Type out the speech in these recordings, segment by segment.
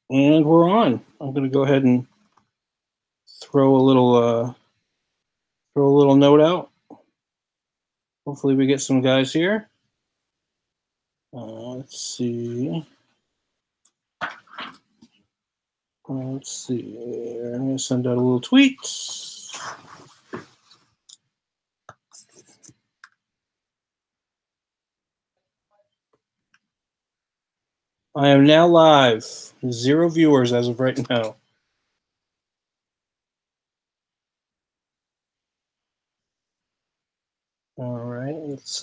And we're on. I'm going to go ahead and throw a little note out. Hopefully we get some guys here. Let's see. I'm going to send out a little tweet. I am now live. 0 viewers as of right now. All right, let's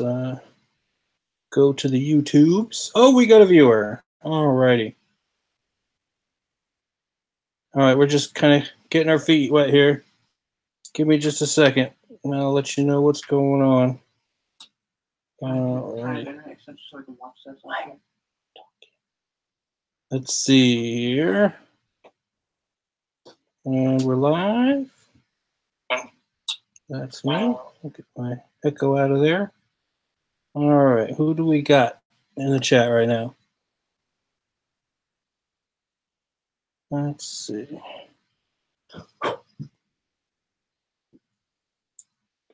go to the YouTubes. Oh, we got a viewer. All righty. All right, we're just kind of getting our feet wet here. Give me just a second, and I'll let you know what's going on. All right. Let's see here. And we're live. That's me. I'll get my echo out of there. All right, who do we got in the chat right now? Let's see.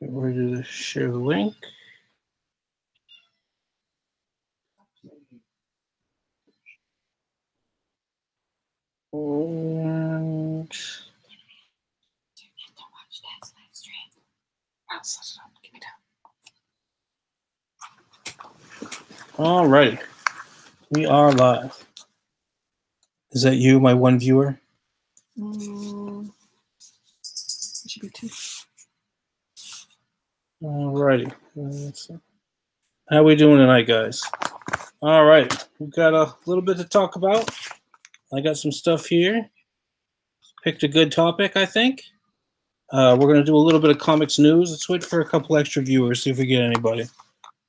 Get ready to share the link. And all right, we are live. Is that you, my one viewer? It should be 2. All righty. How we doing tonight, guys? All right, we've got a little bit to talk about. I got some stuff here. Picked a good topic, I think. We're going to do a little bit of comics news. Let's wait for a couple extra viewers, see if we get anybody.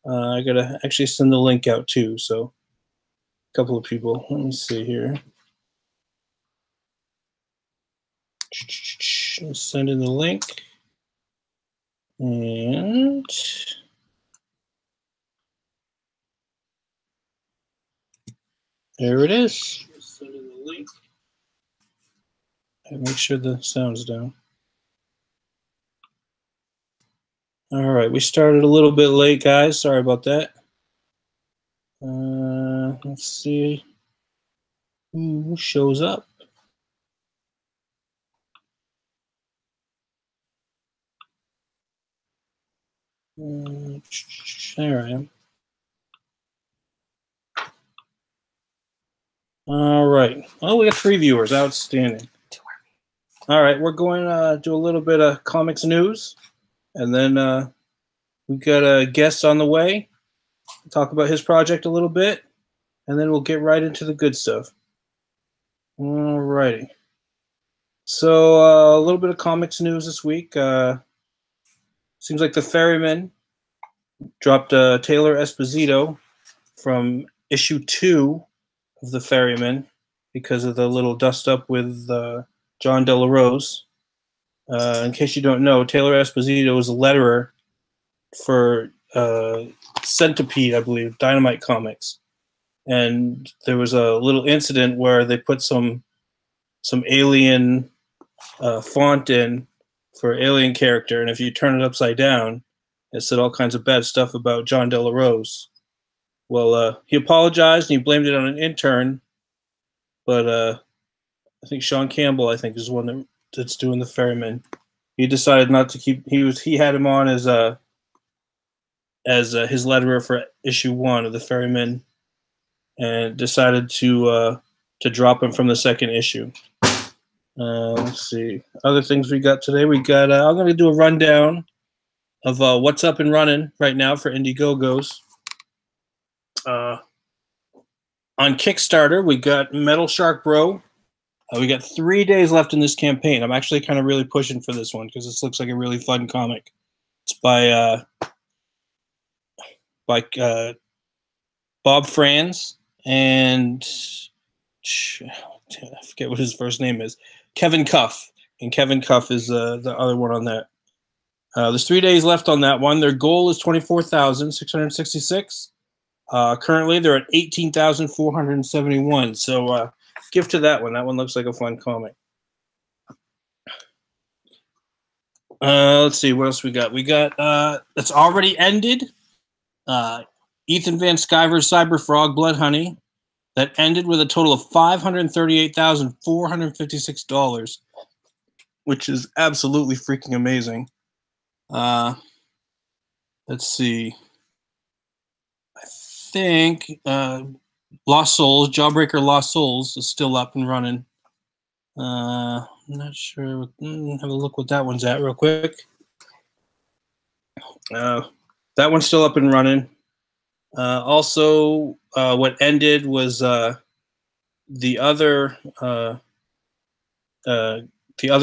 I got to actually send the link out, too, so a couple of people. Let me see here. Send in the link. And there it is. Send in the link. And make sure the sound's down. All right, we started a little bit late, guys. Sorry about that. Let's see who shows up. There I am. All right. Oh, we got 3 viewers. Outstanding. All right, we're going to do a little bit of comics news, and then we got a guest on the way. Talk about his project a little bit, and then we'll get right into the good stuff. All righty. So a little bit of comics news this week. Seems like the Ferryman dropped Taylor Esposito from issue 2 of the Ferryman because of the little dust up with John De La Rose. In case you don't know, Taylor Esposito is a letterer for Centipede, I believe, Dynamite Comics. And there was a little incident where they put some alien font in for alien character, and if you turn it upside down, it said all kinds of bad stuff about John De La Rose. Well, he apologized and he blamed it on an intern, but I think Sean Campbell, I think, is one that's doing the Ferryman. He decided not to keep. He had him on as his letterer for issue 1 of the Ferryman, and decided to drop him from the second issue. Let's see. Other things we got today. We got. I'm going to do a rundown of what's up and running right now for Indiegogos. On Kickstarter, we got Metal Shark Bro. We got 3 days left in this campaign. I'm actually kind of really pushing for this one because this looks like a really fun comic. It's by Bob Franz and I forget what his first name is. Kevin Cuff, and Kevin Cuff is the other one on that. There's 3 days left on that one. Their goal is 24,666. Currently, they're at 18,471. So give to that one. That one looks like a fun comic. Let's see what else we got. We got it's already ended. Ethan Van Sciver's Cyber Frog Blood Honey that ended with a total of $538,456, which is absolutely freaking amazing. Let's see. I think Lost Souls, Jawbreaker Lost Souls is still up and running. I'm not sure. Have a look what that one's at real quick. That one's still up and running. Also, what ended was the other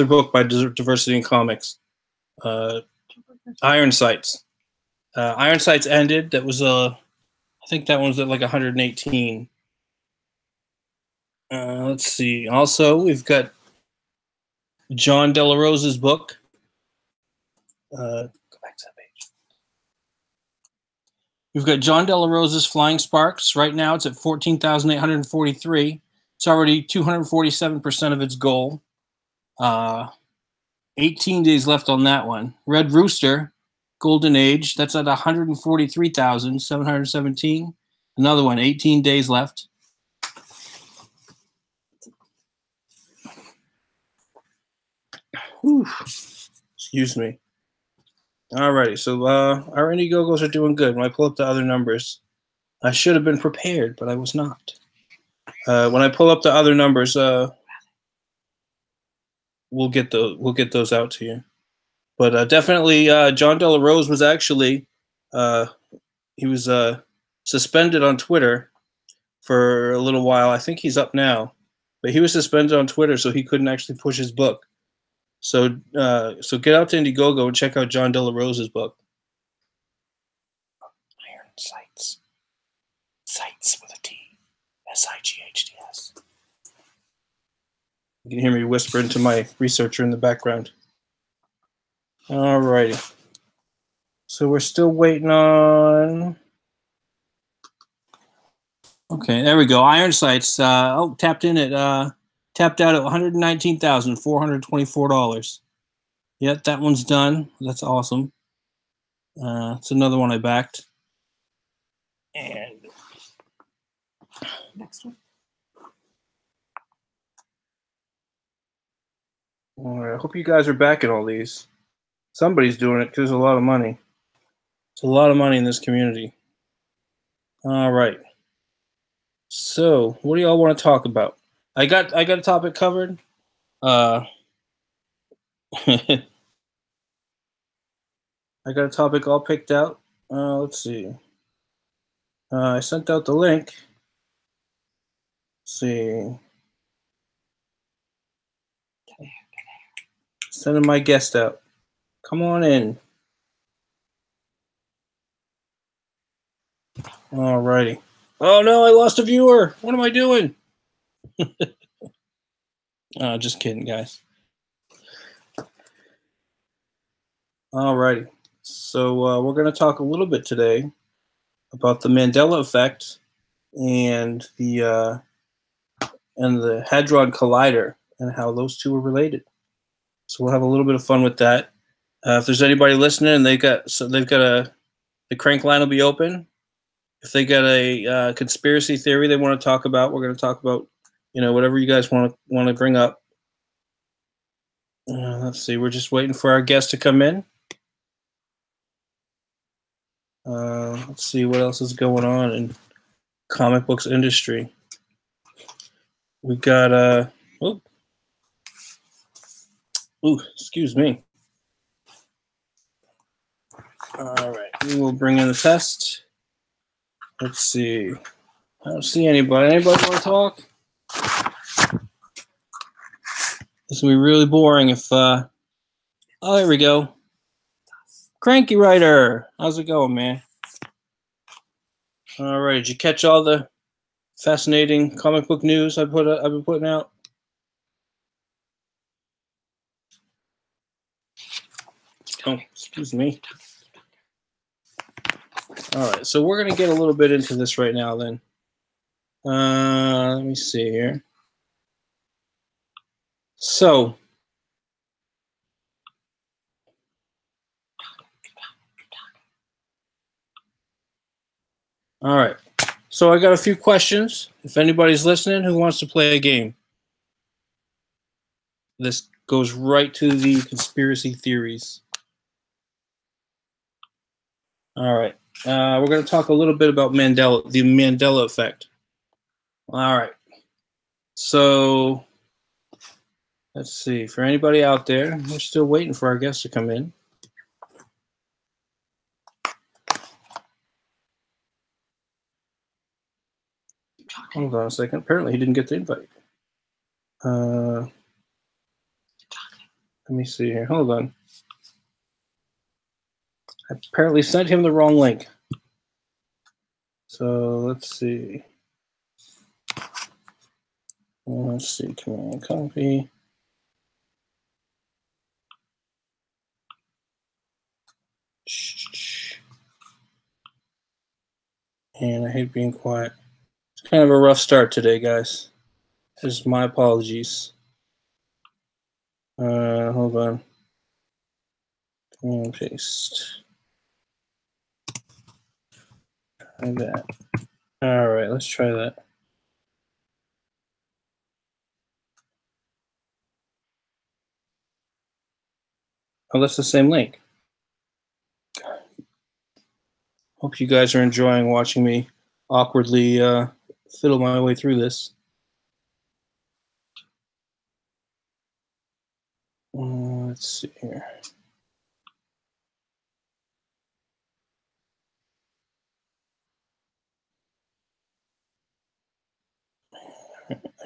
book by Diversity in Comics, Iron Sights. Iron Sights ended. That was I think that one was at like 118. Let's see. Also, we've got John De La Rosa's book. Go back to that page. We've got John De La Rosa's Flying Sparks. Right now, it's at 14,843. It's already 247% of its goal. 18 days left on that one. Red Rooster, Golden Age. That's at 143,717. Another one, 18 days left. Whew. Excuse me. Alrighty, so our Indiegogos are doing good. When I pull up the other numbers, I should have been prepared, but I was not. When I pull up the other numbers, we'll get those out to you. But definitely, John De La Rose was actually he was suspended on Twitter for a little while. I think he's up now, but he was suspended on Twitter, so he couldn't actually push his book. So get out to Indiegogo and check out John De La Rose's book. Iron Sights. Sights with a T. S-I-G-H-T-S. You can hear me whisper into my researcher in the background. All righty. So we're still waiting on... Okay, there we go. Iron Sights. Tapped out at $119,424. Yep, that one's done. That's awesome. It's another one I backed. And Next one. all right, I hope you guys are backing all these. Somebody's doing it because there's a lot of money. It's a lot of money in this community. All right. So, what do y'all want to talk about? I got a topic covered. I got a topic all picked out. Let's see. I sent out the link. Let's see. Sending my guest out. Come on in. All righty. Oh no, I lost a viewer. What am I doing? Just kidding, guys. All righty. So we're going to talk a little bit today about the Mandella Effect and the Hadron Collider and how those two are related. So we'll have a little bit of fun with that. If there's anybody listening and the crank line will be open. If they got a conspiracy theory they want to talk about, we're going to talk about, whatever you guys want to bring up. Let's see. We're just waiting for our guest to come in. Let's see what else is going on in comic books industry. We got excuse me. All right, we will bring in the test. Let's see. I don't see anybody. Anybody want to talk? This will be really boring if oh, there we go. Cranky Writer. How's it going, man? All right, did you catch all the fascinating comic book news I've been putting out? Oh, excuse me. All right, so we're going to get a little bit into this right now then. Let me see here. So, all right. So I got a few questions. If anybody's listening who wants to play a game, this goes right to the conspiracy theories. All right. We're going to talk a little bit about the Mandela Effect. All right. So let's see. For anybody out there, we're still waiting for our guests to come in. Hold on a second. Apparently, he didn't get the invite. Let me see here. Hold on. I apparently sent him the wrong link. So let's see. Let's see. Command copy. And I hate being quiet. It's kind of a rough start today, guys. Just my apologies. Hold on. And paste. Try that. All right, let's try that. Oh, that's the same link. Hope you guys are enjoying watching me awkwardly fiddle my way through this. Let's see here.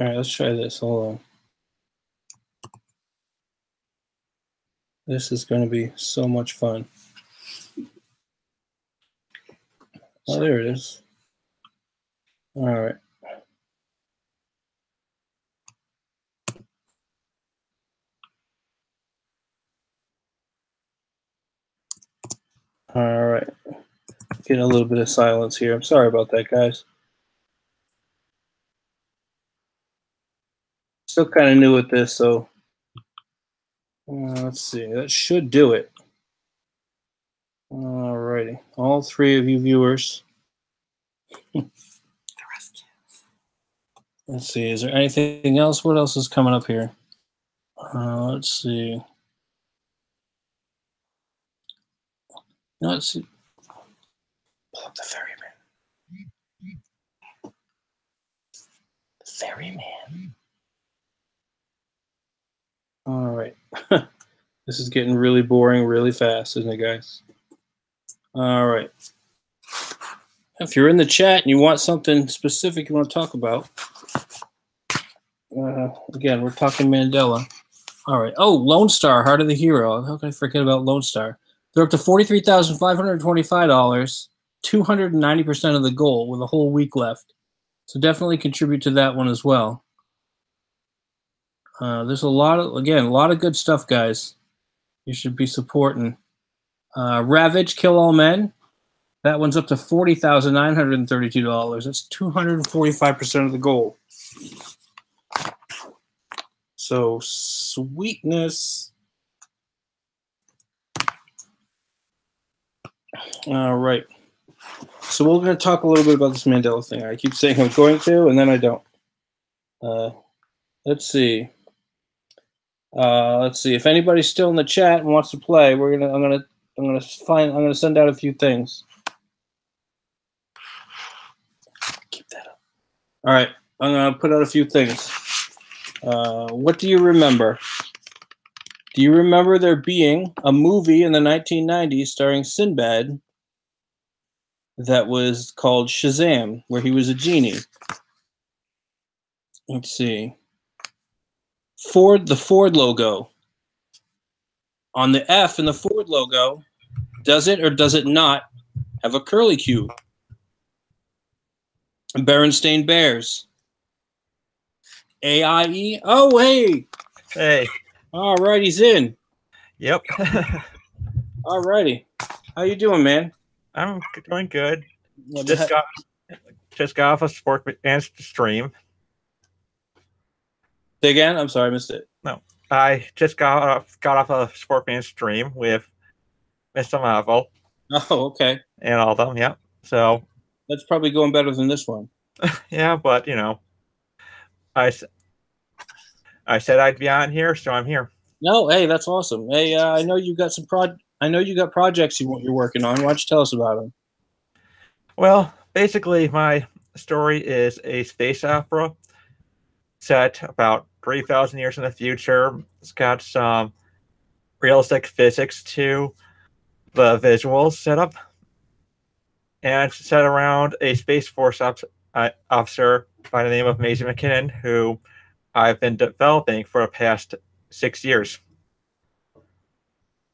All right, let's try this. Hold on. This is going to be so much fun. Oh, there it is. All right. All right. Getting a little bit of silence here. I'm sorry about that, guys. Still kind of new at this, so let's see. That should do it. All righty. All three of you viewers. Let's see. Is there anything else? What else is coming up here? Let's see. Let's see. Pull up the ferryman. The ferryman. All right. This is getting really boring really fast, isn't it, guys? All right. If you're in the chat and you want something specific you want to talk about, again, we're talking Mandela. All right. Oh, Lone Star, Heart of the Hero. How can I forget about Lone Star? They're up to $43,525, 290% of the goal with a whole week left. So definitely contribute to that one as well. There's a lot of good stuff, guys. You should be supporting. Ravage, Kill All Men. That one's up to $40,932. That's 245% of the goal. So sweetness. All right. So we're going to talk a little bit about this Mandela thing. I keep saying I'm going to, and then I don't. Let's see. Let's see if anybody's still in the chat and wants to play. I'm gonna send out a few things. Keep that up. All right, I'm gonna put out a few things. What do you remember? Do you remember there being a movie in the 1990s starring Sinbad that was called Shazam, where he was a genie? Let's see. The Ford logo. On the F in the Ford logo, does it or does it not have a curly Q? Berenstain Bears. AIE. Oh, hey. Hey. All right, he's in. Yep. All righty. How you doing, man? I'm doing good. Just got off a sport and stream. Say again? I'm sorry, I missed it. No. I just got off a Scorpion stream with Mr. Marvel Oh, okay. and all of them. Yeah. So That's probably going better than this one. yeah, but I said I'd be on here, so I'm here. No, hey, that's awesome. Hey, I know you got I know you got projects you're working on. Why don't you tell us about them? Well, basically, my story is a space opera set about 3,000 years in the future. It's got some realistic physics to the visuals setup, and it's set around a Space Force officer by the name of Maisie McKinnon, who I've been developing for the past 6 years.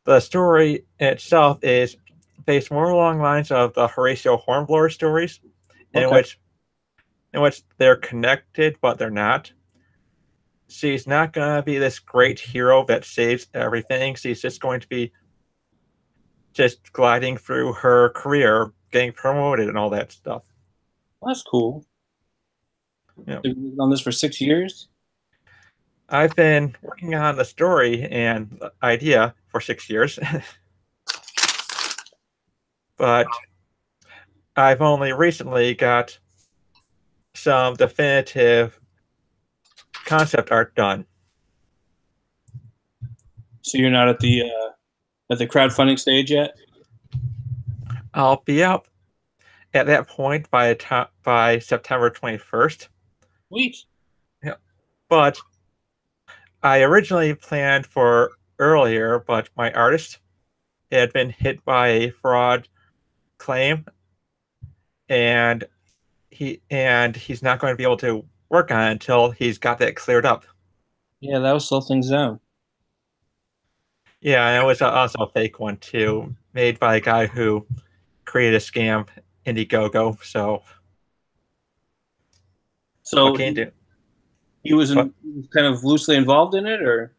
The story itself is based more along the lines of the Horatio Hornblower stories, in which they're connected but they're not. She's not gonna be this great hero that saves everything. She's just going to be just gliding through her career, getting promoted and all that stuff. Well, that's cool. Yeah. You've been on this for 6 years? I've been working on the story and the idea for 6 years. But I've only recently got some definitive concept art done. So you're not at the crowdfunding stage yet? I'll be up at that point by September 21st. Sweet. Yeah. But I originally planned for earlier, but my artist had been hit by a fraud claim, and he's not going to be able to work on it until he's got that cleared up. Yeah, that will slow things down. Yeah, and it was also a fake one too, made by a guy who created a scam, Indiegogo. So what can you do? He was kind of loosely involved in it, or?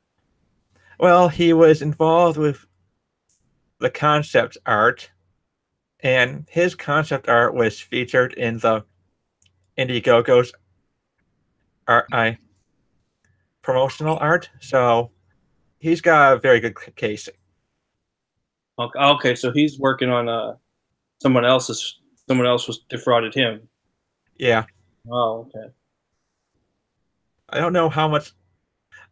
Well, he was involved with the concept art, and his concept art was featured in the Indiegogo's promotional art. So he's got a very good case. Okay, so he's working on someone else was defrauded him. Yeah. Oh, okay. I don't know how much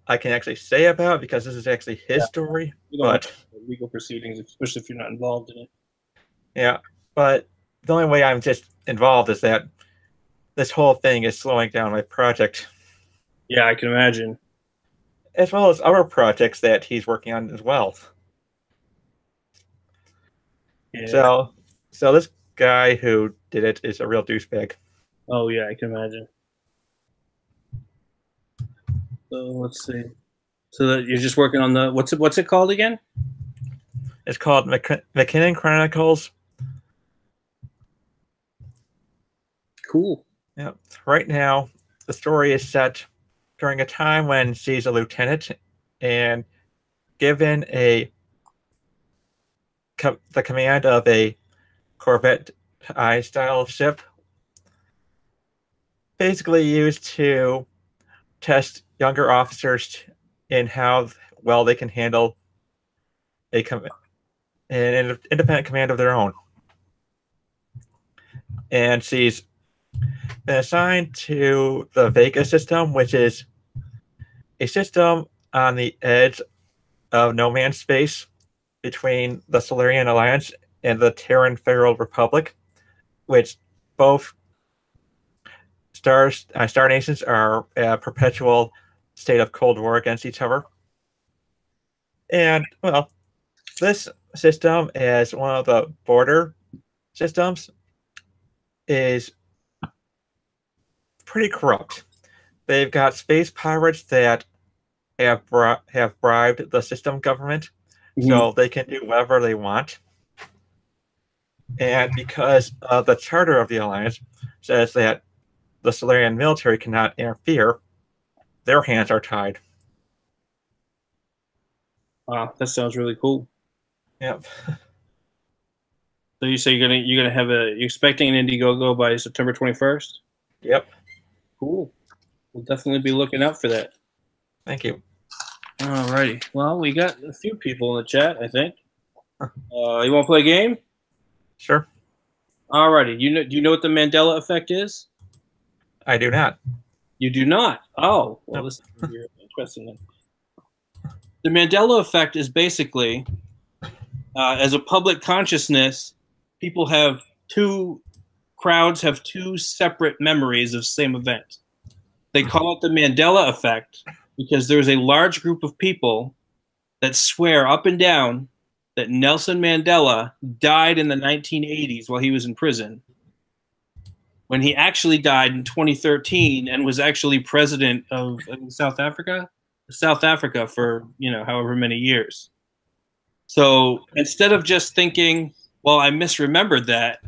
I can actually say about it because this is actually his story. But legal proceedings, especially if you're not involved in it. Yeah, but the only way I'm just involved is that this whole thing is slowing down my project. Yeah, I can imagine. As well as other projects that he's working on as well. Yeah. So this guy who did it is a real douchebag. Oh yeah, I can imagine. So let's see. So that you're just working on the what's it called again? It's called McKinnon Chronicles. Cool. Yeah. Right now, the story is set during a time when she's a lieutenant and given the command of a Corvette style ship, basically used to test younger officers in how well they can handle an independent command of their own. And she's been assigned to the Vega system, which is a system on the edge of no man's space between the Solarian Alliance and the Terran Federal Republic, which both star nations are a perpetual state of Cold War against each other. And, well, this system, as one of the border systems, is pretty corrupt. They've got space pirates that have bribed the system government, so they can do whatever they want. And because the charter of the Alliance says that the Solarian military cannot interfere, their hands are tied. Wow, that sounds really cool. Yep. So you say you're expecting an Indiegogo by September 21st? Yep. Cool. We'll definitely be looking out for that. Thank you. Alrighty. Well, we got a few people in the chat, I think. You want to play a game? Sure. Alrighty. Do you know what the Mandela Effect is? I do not. You do not. Oh, well, Nope. this is interesting. Then. The Mandela Effect is basically, as a public consciousness, crowds have two separate memories of the same event. They call it the Mandela Effect because there's a large group of people that swear up and down that Nelson Mandela died in the 1980s while he was in prison, when he actually died in 2013 and was actually president of South Africa for, however many years. So instead of just thinking, well, I misremembered that,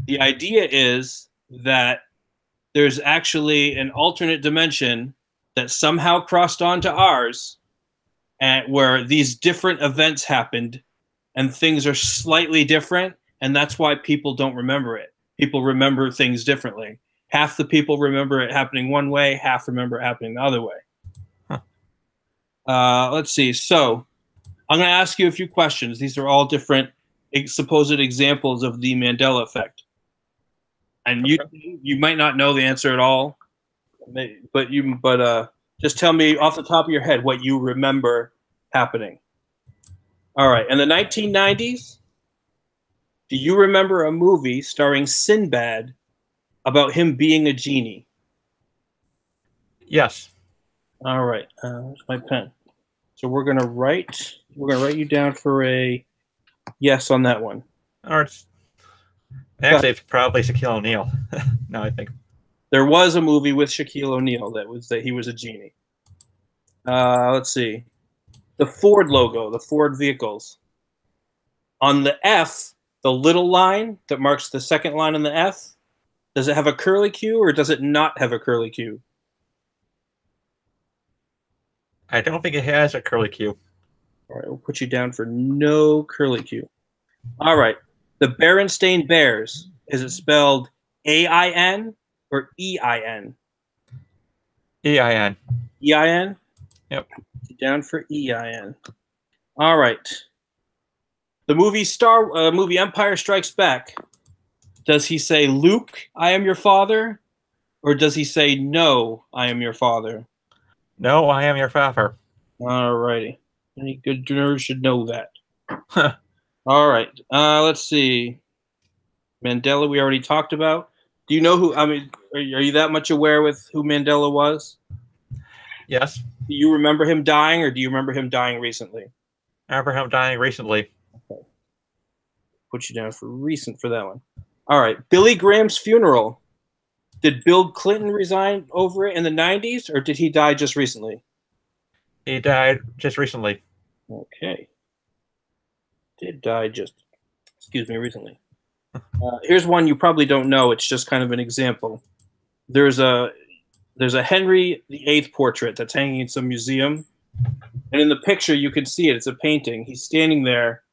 the idea is that there's actually an alternate dimension that somehow crossed onto ours, and where these different events happened and things are slightly different, and that's why people don't remember it. People remember things differently. Half the people remember it happening one way, half remember it happening the other way. Huh. Let's see. So I'm going to ask you a few questions. These are all different supposed examples of the Mandela Effect. And you might not know the answer at all, but just tell me off the top of your head what you remember happening. All right. In the 1990s, do you remember a movie starring Sinbad about him being a genie? Yes. All right. Where's my pen? So we're gonna write you down for a yes on that one. Or actually, it's probably Shaquille O'Neal. Now I think there was a movie with Shaquille O'Neal that he was a genie. Let's see. The Ford logo, the Ford vehicles. On the F, the little line that marks the second line on the F, does it have a curly Q or does it not have a curly Q? I don't think it has a curly Q. All right, we'll put you down for no curly Q. All right. The Berenstain Bears, is it spelled A-I-N or E-I-N? E-I-N. E-I-N? Yep. Down for E-I-N. All right. The movie Empire Strikes Back, does he say, Luke, I am your father? Or does he say, no, I am your father? No, I am your father. All righty. Any good nerds should know that. All right. Let's see. Mandela, we already talked about. Do you know who? I mean, are you that much aware with who Mandela was? Yes. Do you remember him dying, or do you remember him dying recently? I remember him dying recently. Okay. Put you down for recent for that one. All right. Billy Graham's funeral. Did Bill Clinton resign over it in the 90s, or did he die just recently? He died just recently. Okay. Did die recently. Here's one you probably don't know. It's just kind of an example. There's a Henry VIII portrait that's hanging in some museum, and in the picture you can see it. It's a painting. He's standing there.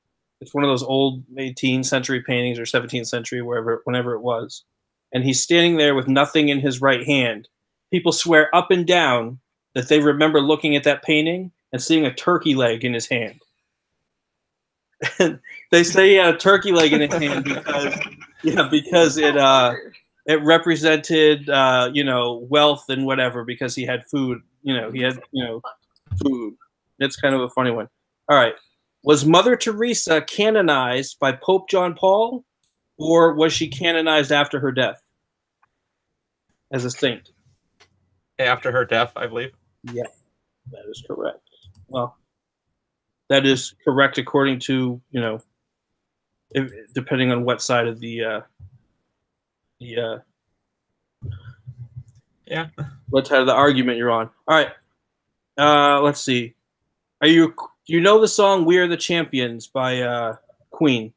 It's one of those old 18th century paintings or 17th century, whenever it was, and he's standing there with nothing in his right hand. People swear up and down that they remember looking at that painting and seeing a turkey leg in his hand. They say he had a turkey leg in his hand because it represented wealth and whatever, because he had food. Food. It's kind of a funny one. All right. Was Mother Teresa canonized by Pope John Paul, or was she canonized after her death as a saint? After her death, I believe. Yeah, that is correct. Well, that is correct according to, depending on what side of what side of the argument you're on. All right. Let's see. Do you know the song "We Are the Champions" by Queen?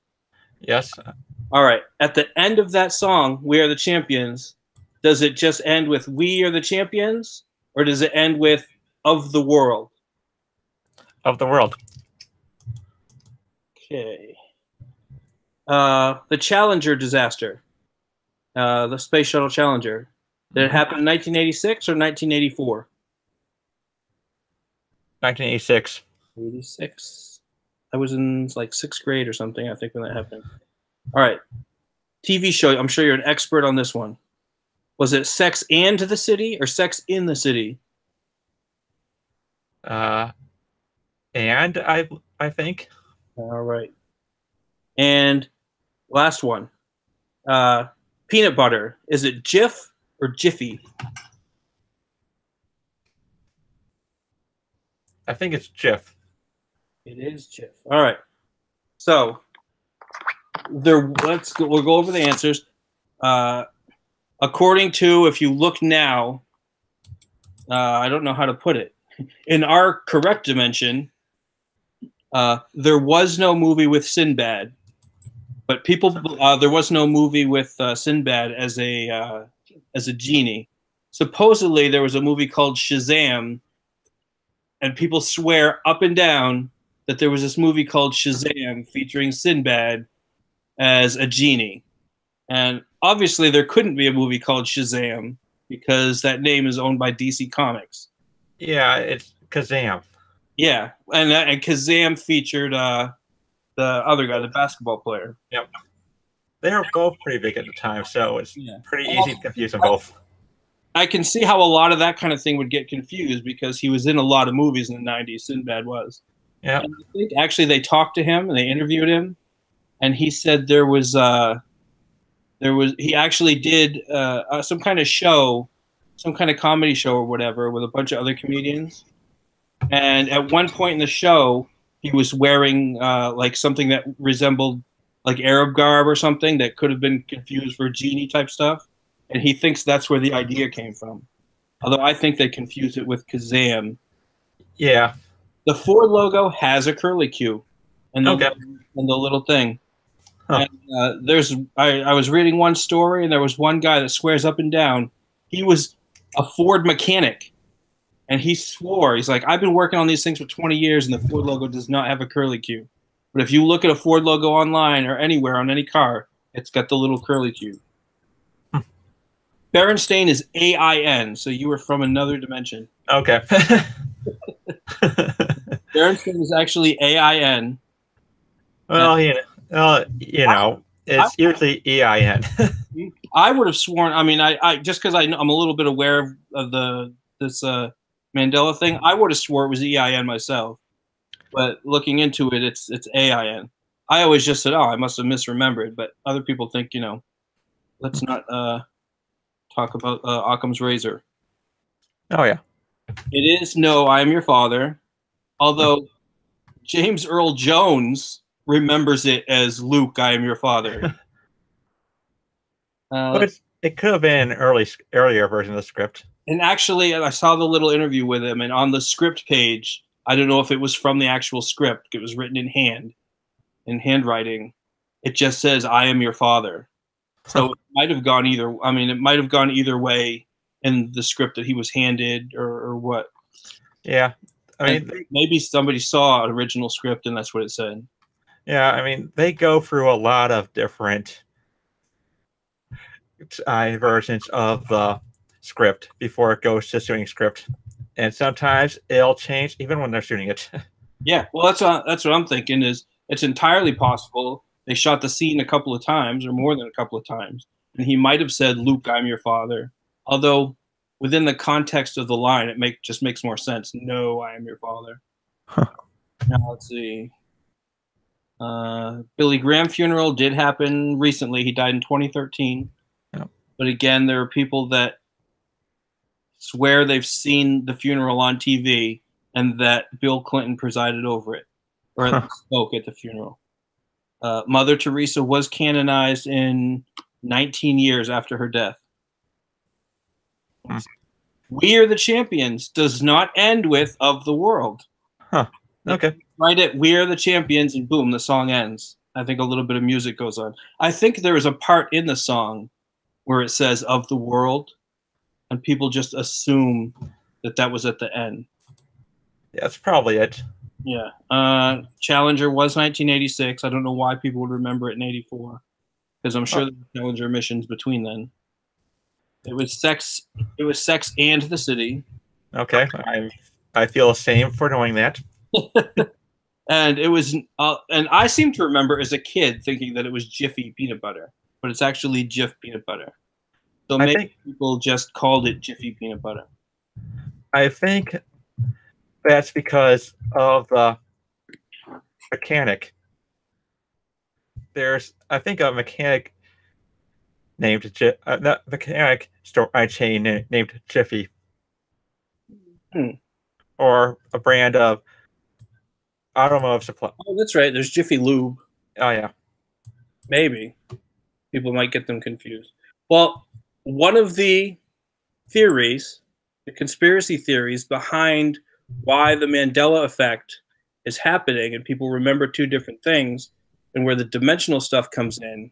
Yes. All right. At the end of that song, "We Are the Champions," does it just end with "We Are the Champions," or does it end with "of the world"? Of the world. Okay. The Challenger disaster, the Space Shuttle Challenger, did it happen in 1986 or 1984? 1986. 86. I was in like 6th grade or something, I think, when that happened. All right. TV show. I'm sure you're an expert on this one. Was it Sex and the City or Sex in the City? And I think. All right. And last one. Peanut butter. Is it Jif or Jiffy? I think it's Jif. It is Jif. All right. So we'll go over the answers. According to, if you look now, I don't know how to put it. In our correct dimension, there was no movie with Sinbad, but there was no movie with Sinbad as a genie. Supposedly, there was a movie called Shazam, and people swear up and down that there was this movie called Shazam featuring Sinbad as a genie. And obviously, there couldn't be a movie called Shazam because that name is owned by DC Comics. Yeah, it's Kazam. Yeah, and Kazam featured the other guy, the basketball player. Yep. They were both pretty big at the time, so it's pretty easy to confuse them both. I can see how a lot of that kind of thing would get confused because he was in a lot of movies in the 90s, Sinbad was. Yeah. I think actually they talked to him and they interviewed him, and he said he actually did some kind of show, some kind of comedy show or whatever with a bunch of other comedians. And at one point in the show, he was wearing like something that resembled like Arab garb or something that could have been confused for genie type stuff. And he thinks that's where the idea came from. Although I think they confused it with Kazam. Yeah. The Ford logo has a curlicue and the little thing. Huh. And I was reading one story, and there was one guy that swears up and down he was a Ford mechanic, and he swore, he's like, I've been working on these things for 20 years, and the Ford logo does not have a curlicue. But if you look at a Ford logo online or anywhere on any car, it's got the little curlicue. Berenstain is AIN, so you were from another dimension. Okay. Berenstain is actually AIN. Well, you know, it's usually EIN. I would have sworn. I mean, I just because I'm a little bit aware of this Mandela thing, I would have swore it was EIN myself. But looking into it, it's AIN. I always just said, "Oh, I must have misremembered." But other people think, let's not talk about Occam's razor. Oh yeah, it is no, I am your father. Although James Earl Jones remembers it as Luke, I am your father. But it could have been an earlier version of the script. And actually, I saw the little interview with him, and on the script page, I don't know if it was from the actual script. It was written in handwriting. It just says, I am your father. So it might have gone either. I mean, it might have gone either way in the script that he was handed, or what. Yeah, I mean, maybe somebody saw an original script and that's what it said. Yeah, I mean, they go through a lot of different versions of the script before it goes to shooting script, and sometimes it'll change even when they're shooting it. Yeah, well, that's what I'm thinking. Is it's entirely possible they shot the scene a couple of times or more than a couple of times, and he might have said, "Luke, I'm your father," although within the context of the line, it just makes more sense. No, I am your father. Huh. Now let's see. Billy Graham funeral did happen recently. He died in 2013. Yep. But again, there are people that swear they've seen the funeral on TV and that Bill Clinton presided over it, or at least spoke at the funeral. Mother Teresa was canonized in 19 years after her death. We Are the Champions does not end with Of the World. Huh. Okay. Right at We Are the Champions, and boom, the song ends. I think a little bit of music goes on. I think there is a part in the song where it says Of the World, and people just assume that was at the end. Yeah, that's probably it. Yeah. Challenger was 1986. I don't know why people would remember it in 84, because I'm sure there were Challenger missions between then. It was Sex and the City. Okay. I feel ashamed for knowing that. And it was, and I seem to remember as a kid thinking that it was Jiffy peanut butter, but it's actually Jif peanut butter. So I maybe think people just called it Jiffy peanut butter. I think that's because of the mechanic. There's, I think, a mechanic named not mechanic store chain named Jiffy, or a brand of automotive supply. Oh, that's right. There's Jiffy Lube. Oh yeah, Maybe people might get them confused. Well, one of the theories, the conspiracy theories behind why the Mandela effect is happening and people remember two different things and where the dimensional stuff comes in,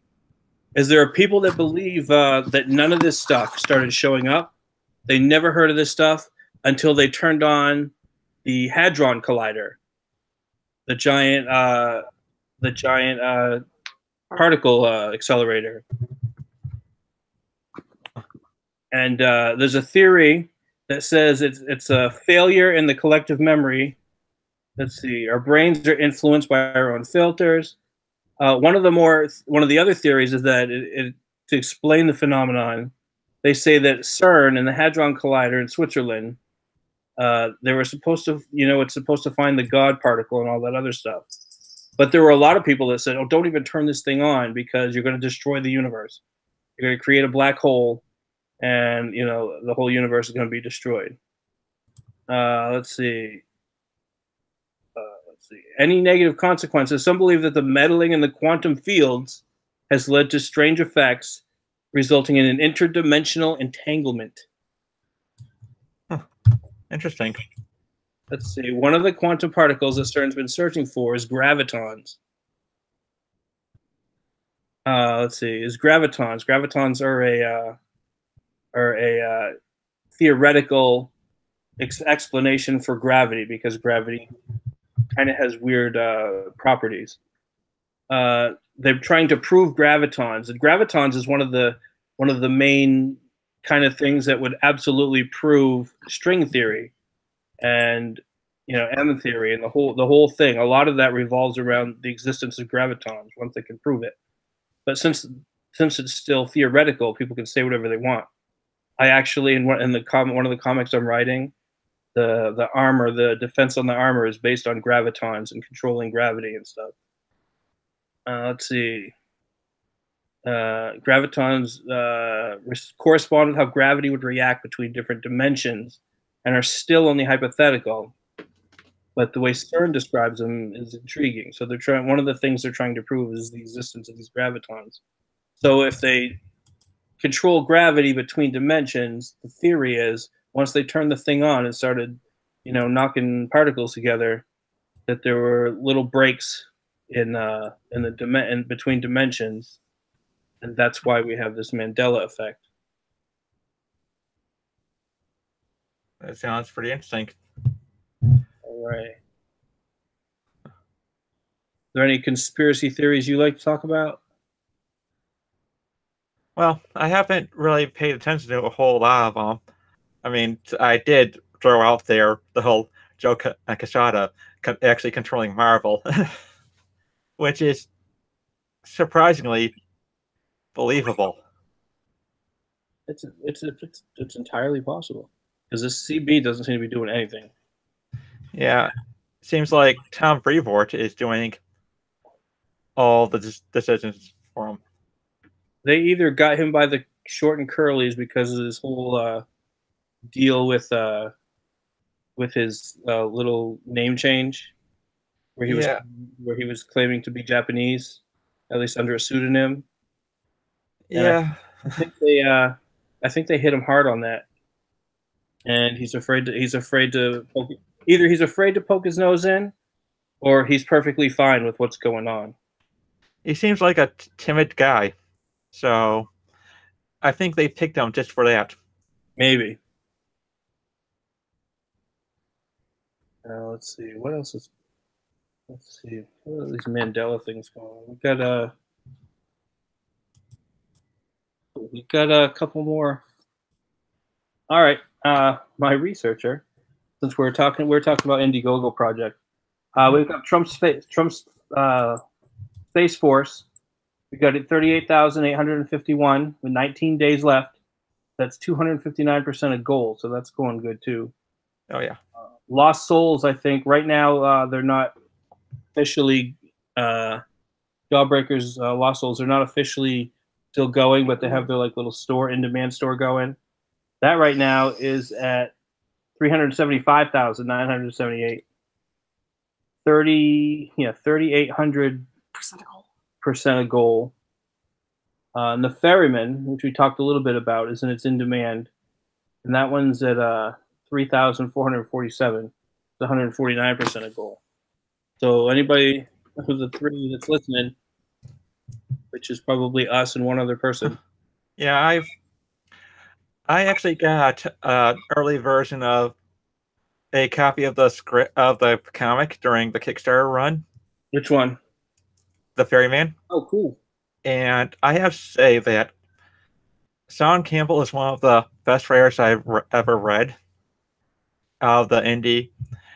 is there are people that believe that none of this stuff started showing up. They never heard of this stuff until they turned on the Hadron Collider, the giant particle accelerator. And there's a theory that says it's a failure in the collective memory. Let's see, our brains are influenced by our own filters. One of the other theories is that to explain the phenomenon, they say that CERN and the Hadron Collider in Switzerland, they were supposed to, it's supposed to find the God particle and all that other stuff. But there were a lot of people that said, "Oh, don't even turn this thing on because you're going to destroy the universe. You're going to create a black hole, and the whole universe is going to be destroyed." Let's see. Any negative consequences. Some believe that the meddling in the quantum fields has led to strange effects, resulting in an interdimensional entanglement. interesting. Let's see. One of the quantum particles that CERN's been searching for is gravitons. Let's see. Is gravitons? Gravitons are a theoretical explanation for gravity because gravity kind of has weird properties. They're trying to prove gravitons, and gravitons is one of the main kind of things that would absolutely prove string theory, and M theory, and the whole thing. A lot of that revolves around the existence of gravitons once they can prove it. But since it's still theoretical, people can say whatever they want. I actually one of the comics I'm writing, the armor, the defense on the armor is based on gravitons and controlling gravity and stuff. Let's see. Gravitons correspond with how gravity would react between different dimensions and are still only hypothetical. But the way CERN describes them is intriguing. So one of the things they're trying to prove is the existence of these gravitons. So if they control gravity between dimensions, the theory is once they turned the thing on and started, knocking particles together, that there were little breaks in between dimensions, and that's why we have this Mandela effect. That sounds pretty interesting. All right. Are there any conspiracy theories you like to talk about? Well, I haven't really paid attention to a whole lot of them. I mean, I did throw out there the whole Joe Quesada actually controlling Marvel, which is surprisingly believable. It's entirely possible because this CB doesn't seem to be doing anything. Yeah, seems like Tom Brevoort is doing all the decisions for him. They either got him by the short and curlies because of this whole deal with his little name change, where he was claiming to be Japanese, at least under a pseudonym. Yeah, I think they hit him hard on that, and he's afraid to either he's afraid to poke his nose in, or he's perfectly fine with what's going on. he seems like a timid guy, so I think they picked him just for that. Maybe. Let's see. What else is? Let's see. What are these Mandela things going on? We got a couple more. All right. My researcher since we're talking about Indiegogo project. We've got Trump's Space Force. We got it 38,851 with 19 days left. That's 259% of goal, so that's going good too. Oh yeah. Lost Souls, I think right now they're not officially Jawbreakers. Lost Souls, they're not officially still going, but they have their like little store, in-demand store going. That right now is at 375,978. 3,800% of goal. And the Ferryman, which we talked a little bit about, is in demand, and that one's at 3,447. It's 149% of goal. So anybody of the three that's listening, which is probably us and one other person. Yeah, I actually got an early version of a copy of the script of the comic during the Kickstarter run. Which one? The Ferryman. Oh, cool. And I have to say that Sean Campbell is one of the best writers I've ever read out of the indie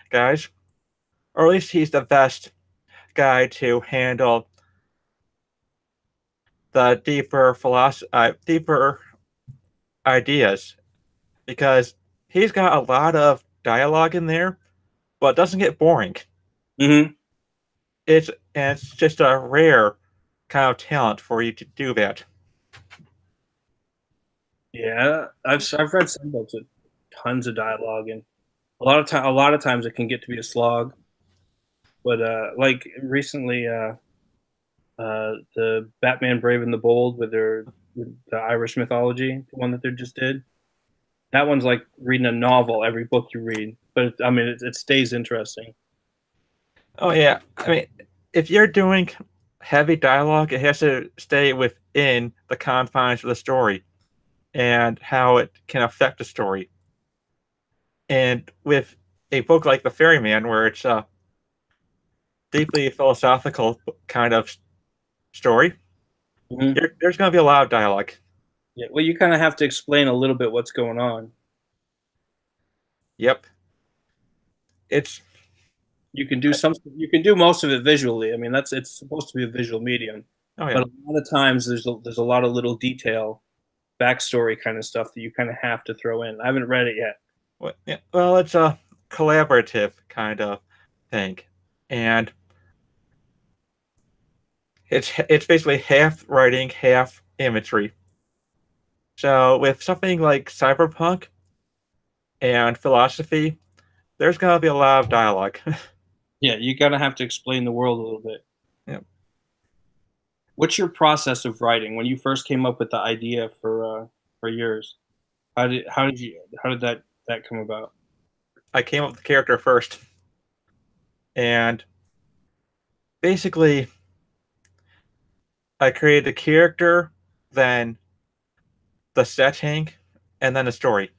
guys. Or at least he's the best guy to handle the deeper ideas, because he's got a lot of dialogue in there, but it doesn't get boring. Mm-hmm. It's just a rare kind of talent for you to do that. Yeah, I've read some books with tons of dialogue, and a lot of times it can get to be a slog. But like recently, the Batman Brave and the Bold with the Irish mythology, the one that they just did. That one's like reading a novel every book you read, but it stays interesting. Oh yeah, I mean, if you're doing heavy dialogue, it has to stay within the confines of the story and how it can affect the story. And with a book like The Ferryman, where it's a deeply philosophical kind of story, there's going to be a lot of dialogue. Yeah, well, you kind of have to explain a little bit what's going on. Yep. You can do most of it visually. I mean, it's supposed to be a visual medium. Oh yeah. But a lot of times there's a lot of little detail, backstory kind of stuff that you kind of have to throw in. I haven't read it yet. Well, it's a collaborative kind of thing, and it's basically half writing, half imagery. So with something like cyberpunk and philosophy, there's gonna be a lot of dialogue. Yeah, you gotta have to explain the world a little bit. Yep. What's your process of writing when you first came up with the idea for yours? How did that come about? I came up with the character first, and basically, I created the character, then the setting, and then the story.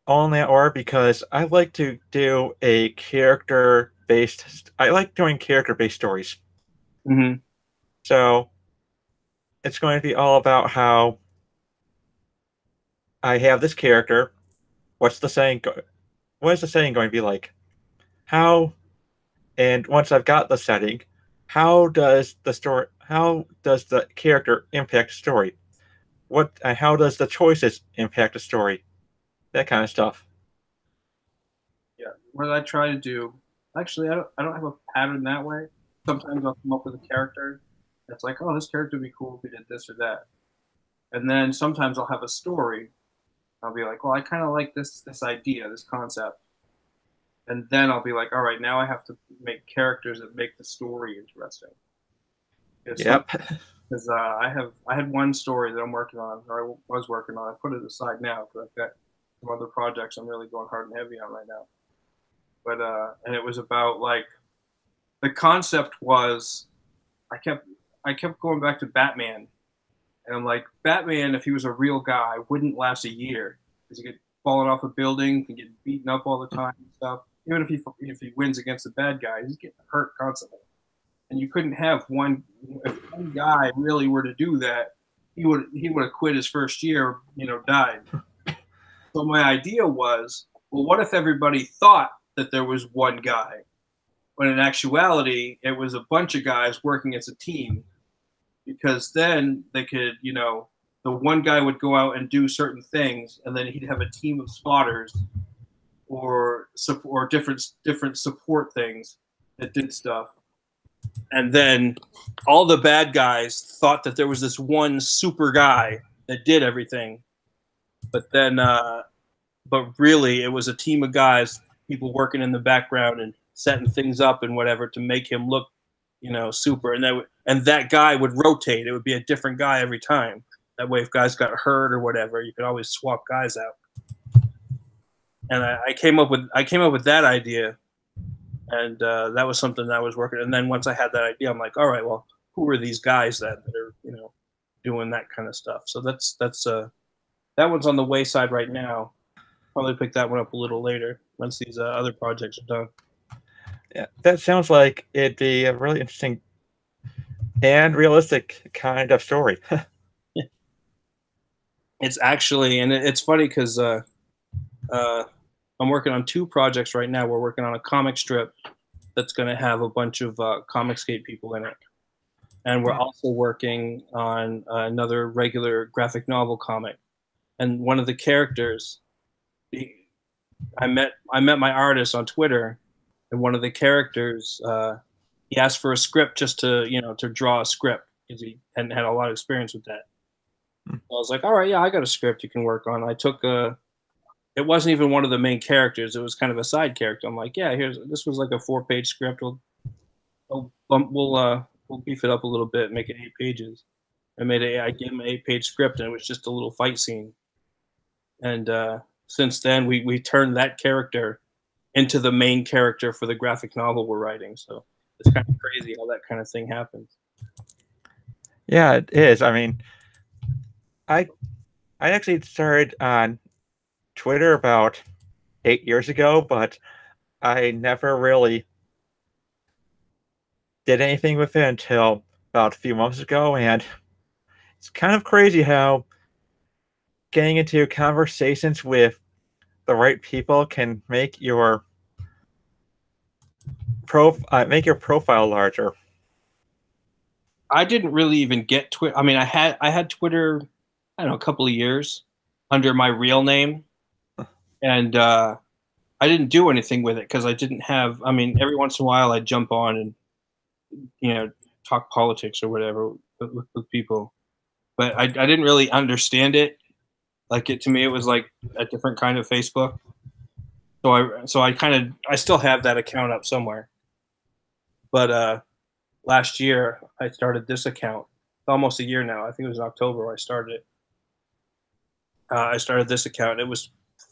All in that order, because I like to do I like doing character-based stories. Mm-hmm. So it's going to be all about how I have this character. What is the saying going to be like? And once I've got the setting, how does the character impact the story? How does the choices impact the story? That kind of stuff. Yeah, what I try to do, actually, I don't have a pattern that way. Sometimes I'll come up with a character that's like, oh, this character would be cool if we did this or that. And then sometimes I'll have a story. I'll be like, well, I kind of like this idea, this concept. And then I'll be like, all right, now I have to make characters that make the story interesting. Yep. Because I had one story that I'm working on, or I was working on. I put it aside now because I've got some other projects I'm really going hard and heavy on right now. But and it was about like the concept was I kept going back to Batman, and I'm like, Batman, if he was a real guy, wouldn't last a year because he get falling off a building, can get beaten up all the time and stuff. Even if he wins against the bad guy, he's getting hurt constantly. And you couldn't have one. If one guy really were to do that, he would have quit his first year, died. So my idea was, well, what if everybody thought that there was one guy, when in actuality it was a bunch of guys working as a team? Because then they could, the one guy would go out and do certain things, and then he'd have a team of spotters or different support things that did stuff. And then all the bad guys thought that there was this one super guy that did everything. But then, but really, it was a team of guys, people working in the background and setting things up and whatever to make him look, super. And that guy would rotate. It would be a different guy every time. That way, if guys got hurt or whatever, you could always swap guys out. And I came up with that idea, and that was something that I was working. And then once I had that idea, I'm like, all right, well, who are these guys that are doing that kind of stuff? So that's that one's on the wayside right now. Probably pick that one up a little later once these other projects are done. Yeah, that sounds like it'd be a really interesting and realistic kind of story. It's actually, and it's funny because I'm working on 2 projects right now. We're working on a comic strip that's going to have a bunch of Comixgate people in it. And we're also working on another regular graphic novel comic. And one of the characters, I met my artist on Twitter, and one of the characters, he asked for a script just to, to draw a script because he hadn't had a lot of experience with that. So I was like, all right, yeah, I got a script you can work on. I took it wasn't even one of the main characters. It was kind of a side character. I'm like, yeah, this was like a 4-page script. We'll beef it up a little bit, make it 8 pages. I gave him an 8-page script, and it was just a little fight scene. And since then, we turned that character into the main character for the graphic novel we're writing. So it's kind of crazy how that kind of thing happens. Yeah, it is. I mean, I actually started on Twitter about 8 years ago, but I never really did anything with it until about a few months ago, and it's kind of crazy how getting into conversations with the right people can make your profile larger. I didn't really even get Twitter. I mean, I had Twitter, I don't know, a couple of years under my real name, and I didn't do anything with it because I didn't have. I mean, every once in a while I'd jump on and talk politics or whatever with people, but I didn't really understand it. Like to me, it was like a different kind of Facebook. So I still have that account up somewhere, but last year I started this account. Almost a year now. I think it was in October I started it. I started this account. It was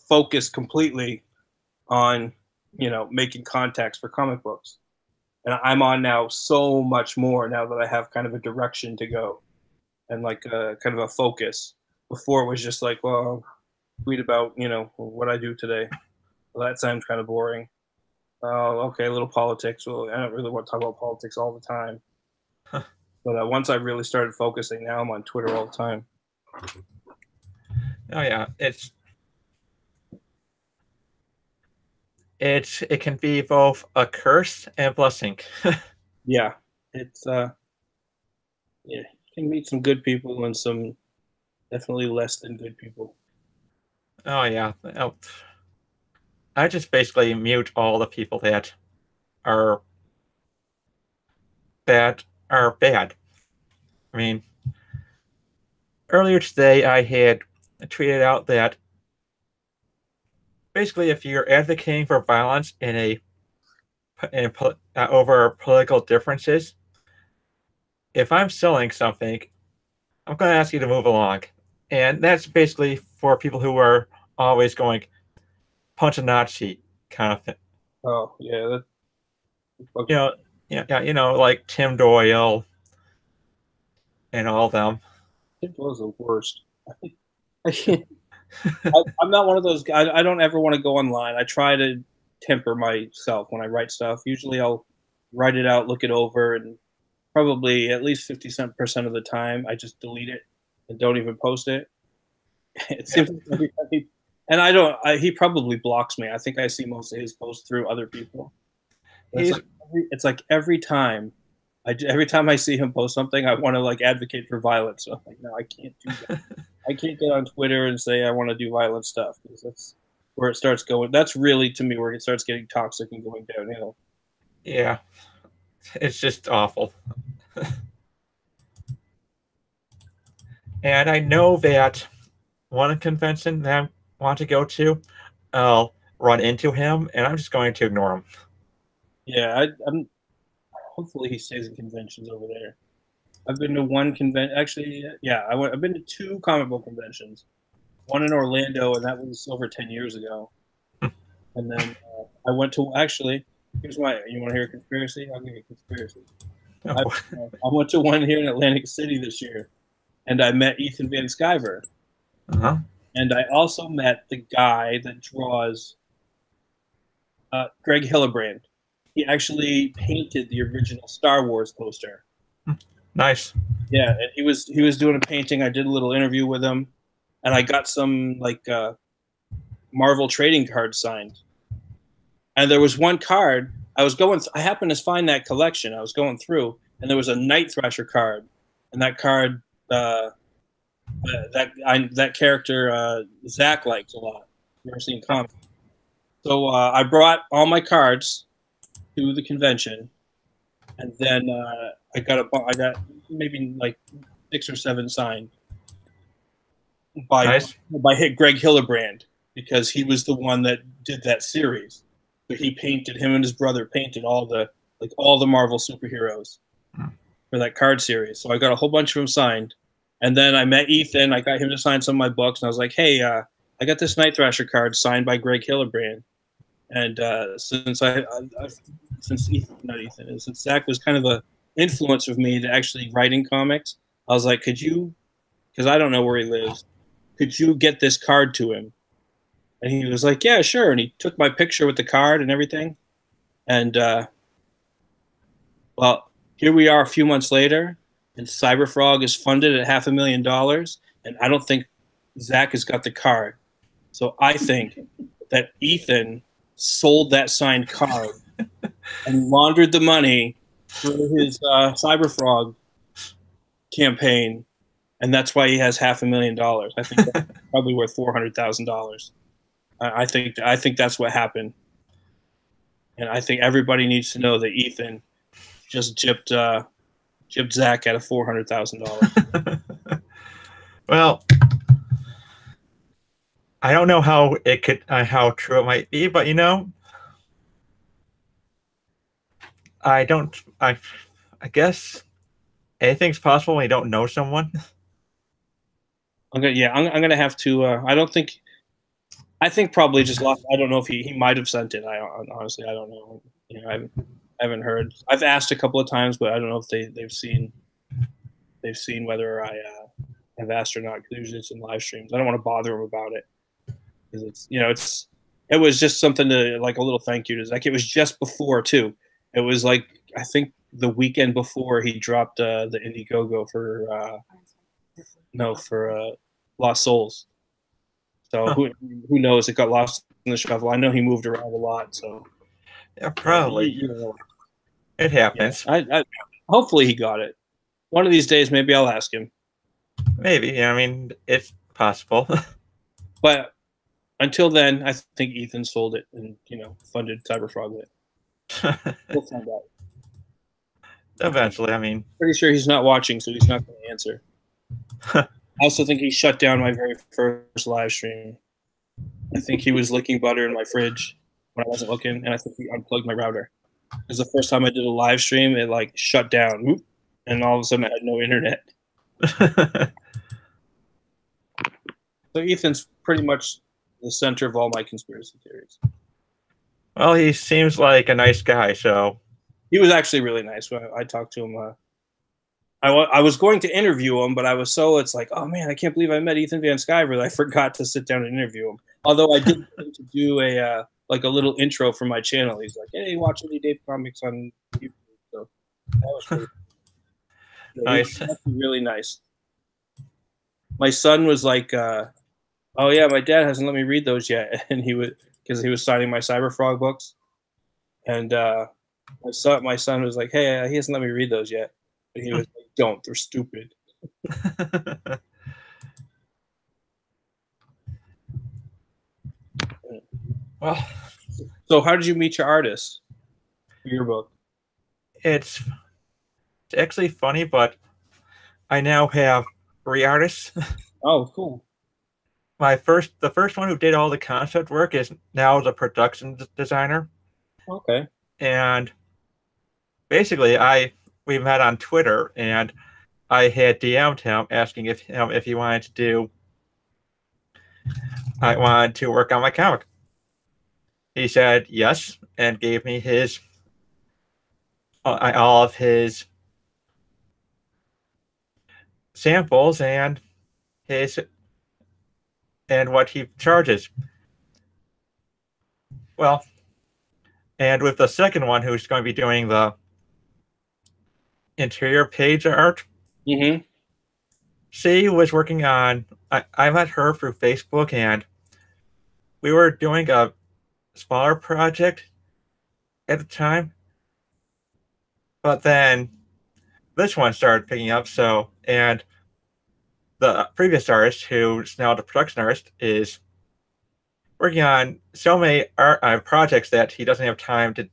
focused completely on, making contacts for comic books. And I'm on now so much more now that I have kind of a direction to go and like kind of a focus. Before it was just like, well, tweet about, what I do today. Well, that sounds kind of boring. Oh, okay, a little politics. Well, I don't really want to talk about politics all the time. But once I really started focusing, now I'm on Twitter all the time. Oh yeah, it can be both a curse and a blessing. Yeah, it's you can meet some good people and some definitely less than good people. Oh yeah. I just basically mute all the people that are bad. I mean, earlier today I had tweeted out that basically if you're advocating for violence over political differences, if I'm selling something, I'm going to ask you to move along. And that's basically for people who are always going punch a Nazi kind of thing. Oh yeah, like Tim Doyle and all of them. Tim Doyle's the worst. I'm not one of those guys. I don't ever want to go online. I try to temper myself when I write stuff. Usually I'll write it out, look it over, and probably at least 50% of the time I just delete it and don't even post it. It seems like And I don't. He probably blocks me. I think I see most of his posts through other people. It's like every time I see him post something, I want to like advocate for violence. So I'm like, no, I can't do that. I can't get on Twitter and say I want to do violent stuff because that's where it starts going. That's really to me where it starts getting toxic and going downhill. Yeah, it's just awful. And I know that one convention that I want to go to, I'll run into him, and I'm just going to ignore him. Yeah, I'm. Hopefully, he stays in conventions over there. I've been to one convention. Actually, yeah, I've been to 2 comic book conventions. One in Orlando, and that was over 10 years ago. And then I went to actually. Here's my. You want to hear a conspiracy? I'll give you a conspiracy. Oh. I went to one here in Atlantic City this year, and I met Ethan Van Sciver. Uh-huh. And I also met the guy that draws Greg Hillebrand. He actually painted the original Star Wars poster. Nice. Yeah, and he was doing a painting. I did a little interview with him, and I got some like Marvel trading cards signed. And there was one card I happened to find that collection. I was going through, and there was a Night Thrasher card, and that card that character Zach likes a lot. Never seen comics. So I brought all my cards to the convention, and then I got maybe like 6 or 7 signed by Greg Hillebrand because he was the one that did that series. So him and his brother painted all the Marvel superheroes for that card series. So I got a whole bunch of them signed, and then I met Ethan. I got him to sign some of my books, and I was like, hey, I got this Night Thrasher card signed by Greg Hillebrand. And since Zach was kind of a influence of me to actually writing comics, I was like, could you, because I don't know where he lives, could you get this card to him? And he was like, yeah, sure. And he took my picture with the card and everything. And well, here we are a few months later, and Cyberfrog is funded at $500,000, and I don't think Zach has got the card. So I think that Ethan sold that signed card and laundered the money through his Cyberfrog campaign, and that's why he has $500,000. I think that's probably worth $400,000. I think that's what happened, and I think everybody needs to know that Ethan just gypped Zach out of $400,000. Well, I don't know how true it might be, but I guess anything's possible when you don't know someone. I'm gonna have to. I think probably just lost. I don't know if he might have sent it. Honestly, I don't know. I haven't heard. I've asked a couple of times, but I don't know if they've seen whether I have asked or not. Because usually it's in live streams. I don't want to bother them about it because it was just something to like a little thank you to Zach. It was just before too. It was like I think the weekend before he dropped the Indiegogo for Lost Souls. So who knows? It got lost in the shuffle. I know he moved around a lot. So yeah, probably it happens. Yeah, hopefully he got it. One of these days, maybe I'll ask him. Maybe. Yeah, I mean, it's possible. But until then, I think Ethan sold it and funded Cyberfrog with it. We'll find out. Eventually, I mean, pretty sure he's not watching, so he's not going to answer. I also think he shut down my very first live stream. I think he was licking butter in my fridge when I wasn't looking, and I think he unplugged my router. It was the first time I did a live stream. It like shut down, and all of a sudden I had no internet. So Ethan's pretty much the center of all my conspiracy theories. Well, he seems like a nice guy, so he was actually really nice. I talked to him. I was going to interview him, but I was it's like, oh man, I can't believe I met Ethan Van Sciver that I forgot to sit down and interview him. Although I did to do a little intro for my channel. He's like, hey, watch Any Dave Comics on YouTube. So that was pretty nice. Really nice. My son was like, Oh yeah, my dad hasn't let me read those yet, and because he was signing my Cyberfrog books, and my son was like, "Hey, he hasn't let me read those yet," and he was like, "Don't, they're stupid." Well, So, how did you meet your artist for your book? it's actually funny, but I now have 3 artists. Oh, cool. The first one who did all the concept work is now the production designer, Okay. and basically, we met on Twitter, and I had DM'd him asking if he wanted to I wanted to work on my comic. He said yes, and gave me all of his samples his and what he charges. Well, and with the second one, who's going to be doing the interior page art, Mm-hmm. she was working on. I met her through Facebook, and we were doing a smaller project at the time. But then this one started picking up. So, and the previous artist, who's now the production artist, is working on so many projects that he doesn't have time to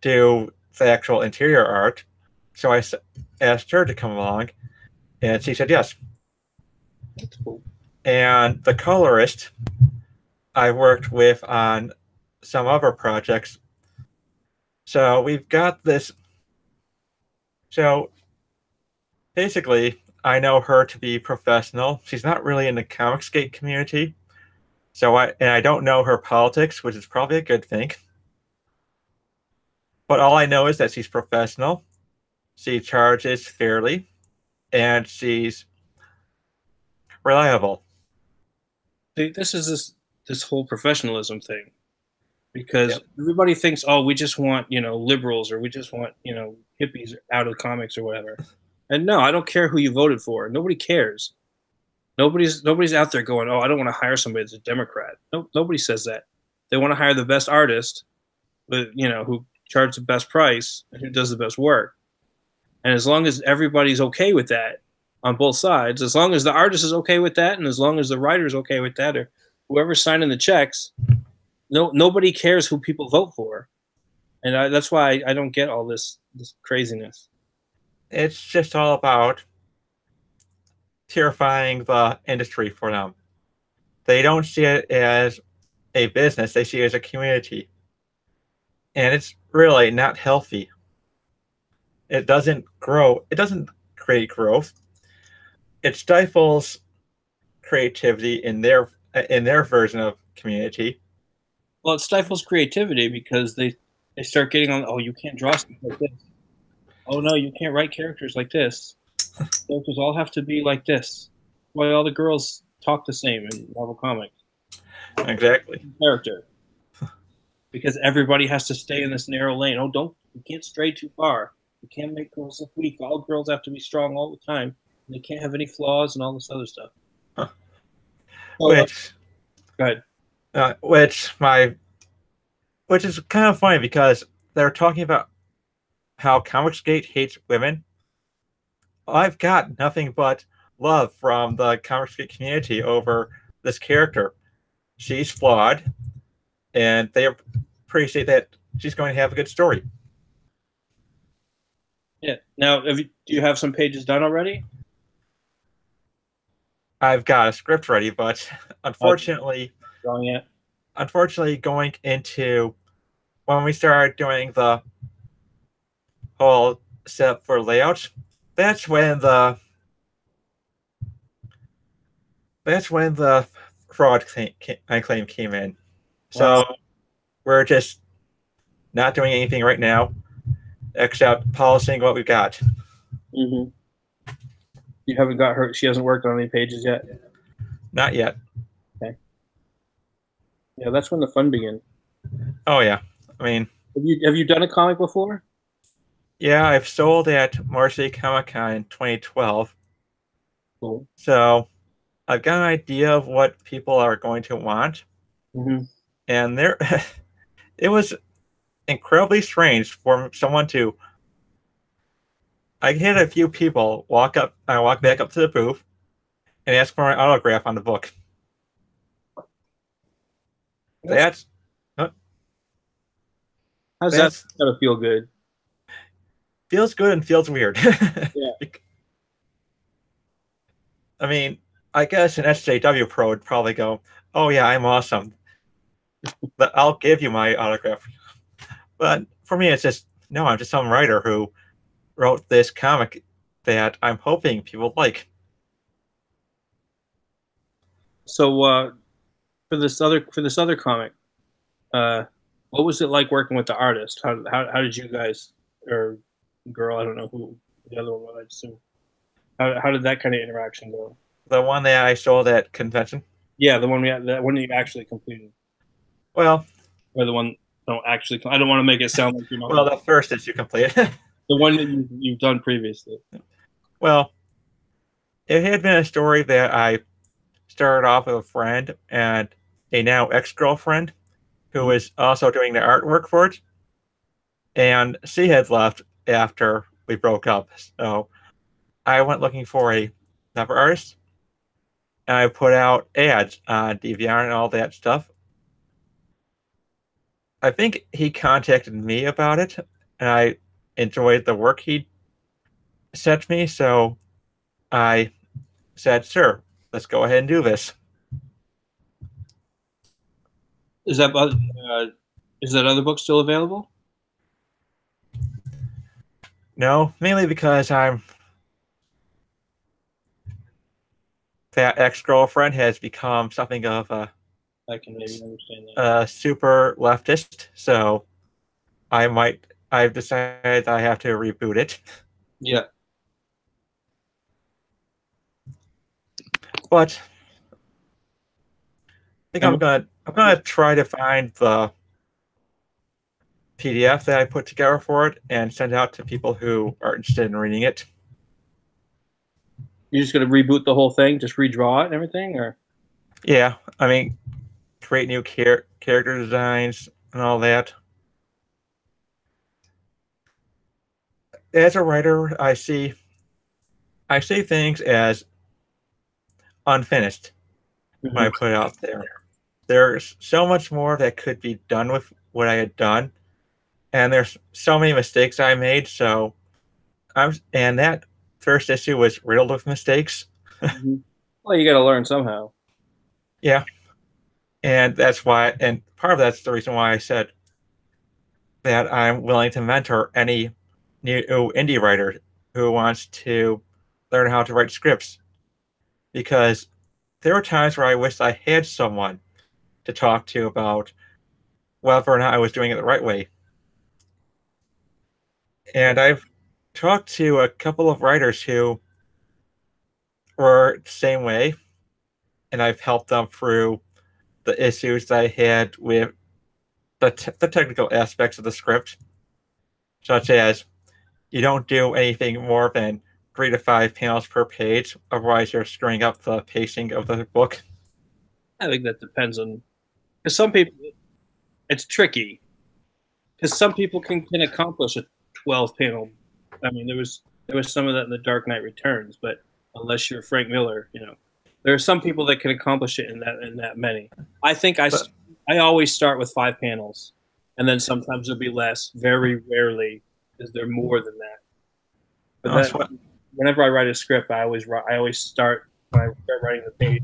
do the actual interior art. So I asked her to come along, and she said yes. That's cool. And the colorist I worked with on some other projects. So we've got this. So basically, I know her to be professional. She's not really in the Comixgate community. So I don't know her politics, which is probably a good thing. But all I know is that she's professional. She charges fairly, and she's reliable. See, this is this whole professionalism thing, because Yep. everybody thinks, oh, we just want liberals, or we just want hippies out of comics or whatever. And no, I don't care who you voted for. Nobody cares. Nobody's out there going, oh, I don't want to hire somebody that's a Democrat. No, nobody says that. They want to hire the best artist, with who charges the best price and who does the best work. And as long as everybody's okay with that on both sides, as long as the artist is okay with that, and as long as the writer's okay with that, or whoever's signing the checks, nobody cares who people vote for. And that's why I don't get all this craziness. It's just all about purifying the industry for them. They don't see it as a business, they see it as a community. And it's really not healthy. It doesn't grow, it doesn't create growth. It stifles creativity in their version of community. Well, it stifles creativity because they start getting on, oh, you can't draw stuff like this. Oh, no, you can't write characters like this. Characters all have to be like this. Why all the girls talk the same in Marvel Comics? Exactly. Character. Because everybody has to stay in this narrow lane. Oh, you can't stray too far. You can't make girls look weak. All girls have to be strong all the time. They can't have any flaws and all this other stuff. Huh. So, go ahead. Which is kind of funny because they're talking about how Comixgate hates women. I've got nothing but love from the Comixgate community over this character. She's flawed, and they appreciate that she's going to have a good story. Yeah. Now, do you have some pages done already? I've got a script ready, but unfortunately, going into when we started doing the whole setup for layout, that's when the fraud claim came in. So we're just not doing anything right now except polishing what we've got. Mm-hmm. You haven't got her. She hasn't worked on any pages yet. Not yet. Okay. Yeah, that's when the fun begins. Oh yeah, I mean, have you done a comic before? Yeah, I've sold at Marseille Comic Con in 2012. Cool. So I've got an idea of what people are going to want, and there, it was incredibly strange for someone to. I had a few people walk back up to the booth and ask for an autograph on the book. That's how's that gotta feel good? Feels good and feels weird. Yeah. I mean, I guess an SJW pro would probably go, "Oh yeah, I'm awesome. But I'll give you my autograph." But for me, it's just no. I'm just some writer who wrote this comic that I'm hoping people like. So for this other comic, what was it like working with the artist? How did you guys, or girl, I don't know who the other one was, I assume. How did that kind of interaction go? The one that I sold at convention. Yeah, the one you actually completed. Well, or the one don't actually. I don't want to make it sound like you're not. Well, the first issue completed. The one that you've done previously. Well, it had been a story that I started off with a friend and a now ex-girlfriend who was also doing the artwork for it. And she had left after we broke up. So I went looking for another artist. And I put out ads on DeviantArt and all that stuff. I think he contacted me about it, and I enjoyed the work he sent me, so I said, sure, let's go ahead and do this. Is that other book still available? No, mainly because that ex-girlfriend has become something of I can maybe understand that. A super leftist, so I've decided I have to reboot it. Yeah. But I think I'm gonna try to find the PDF that I put together for it and send it out to people who are interested in reading it. You're just gonna reboot the whole thing, just redraw it and everything, or? Yeah, I mean, create new character designs and all that. As a writer, I see things as unfinished when I put it out there. There's so much more that could be done with what I had done, and there's so many mistakes I made. So and that first issue was riddled with mistakes. Well, you got to learn somehow. Yeah, and that's why, and part of that's the reason why I said that I'm willing to mentor any new indie writer who wants to learn how to write scripts, because there were times where I wished I had someone to talk to about whether or not I was doing it the right way. And I've talked to a couple of writers who were the same way, and I've helped them through the issues that I had with the technical aspects of the script, such as you don't do anything more than 3 to 5 panels per page, otherwise you're screwing up the pacing of the book. I think that depends on, because some people, it's tricky, because some people can accomplish a 12 panel. I mean, there was some of that in The Dark Knight Returns, but unless you're Frank Miller, there are some people that can accomplish it in that many. I think I always start with 5 panels, and then sometimes there'll be less. Very rarely is there more than that. But whenever I write a script, I always start, when I start writing the page,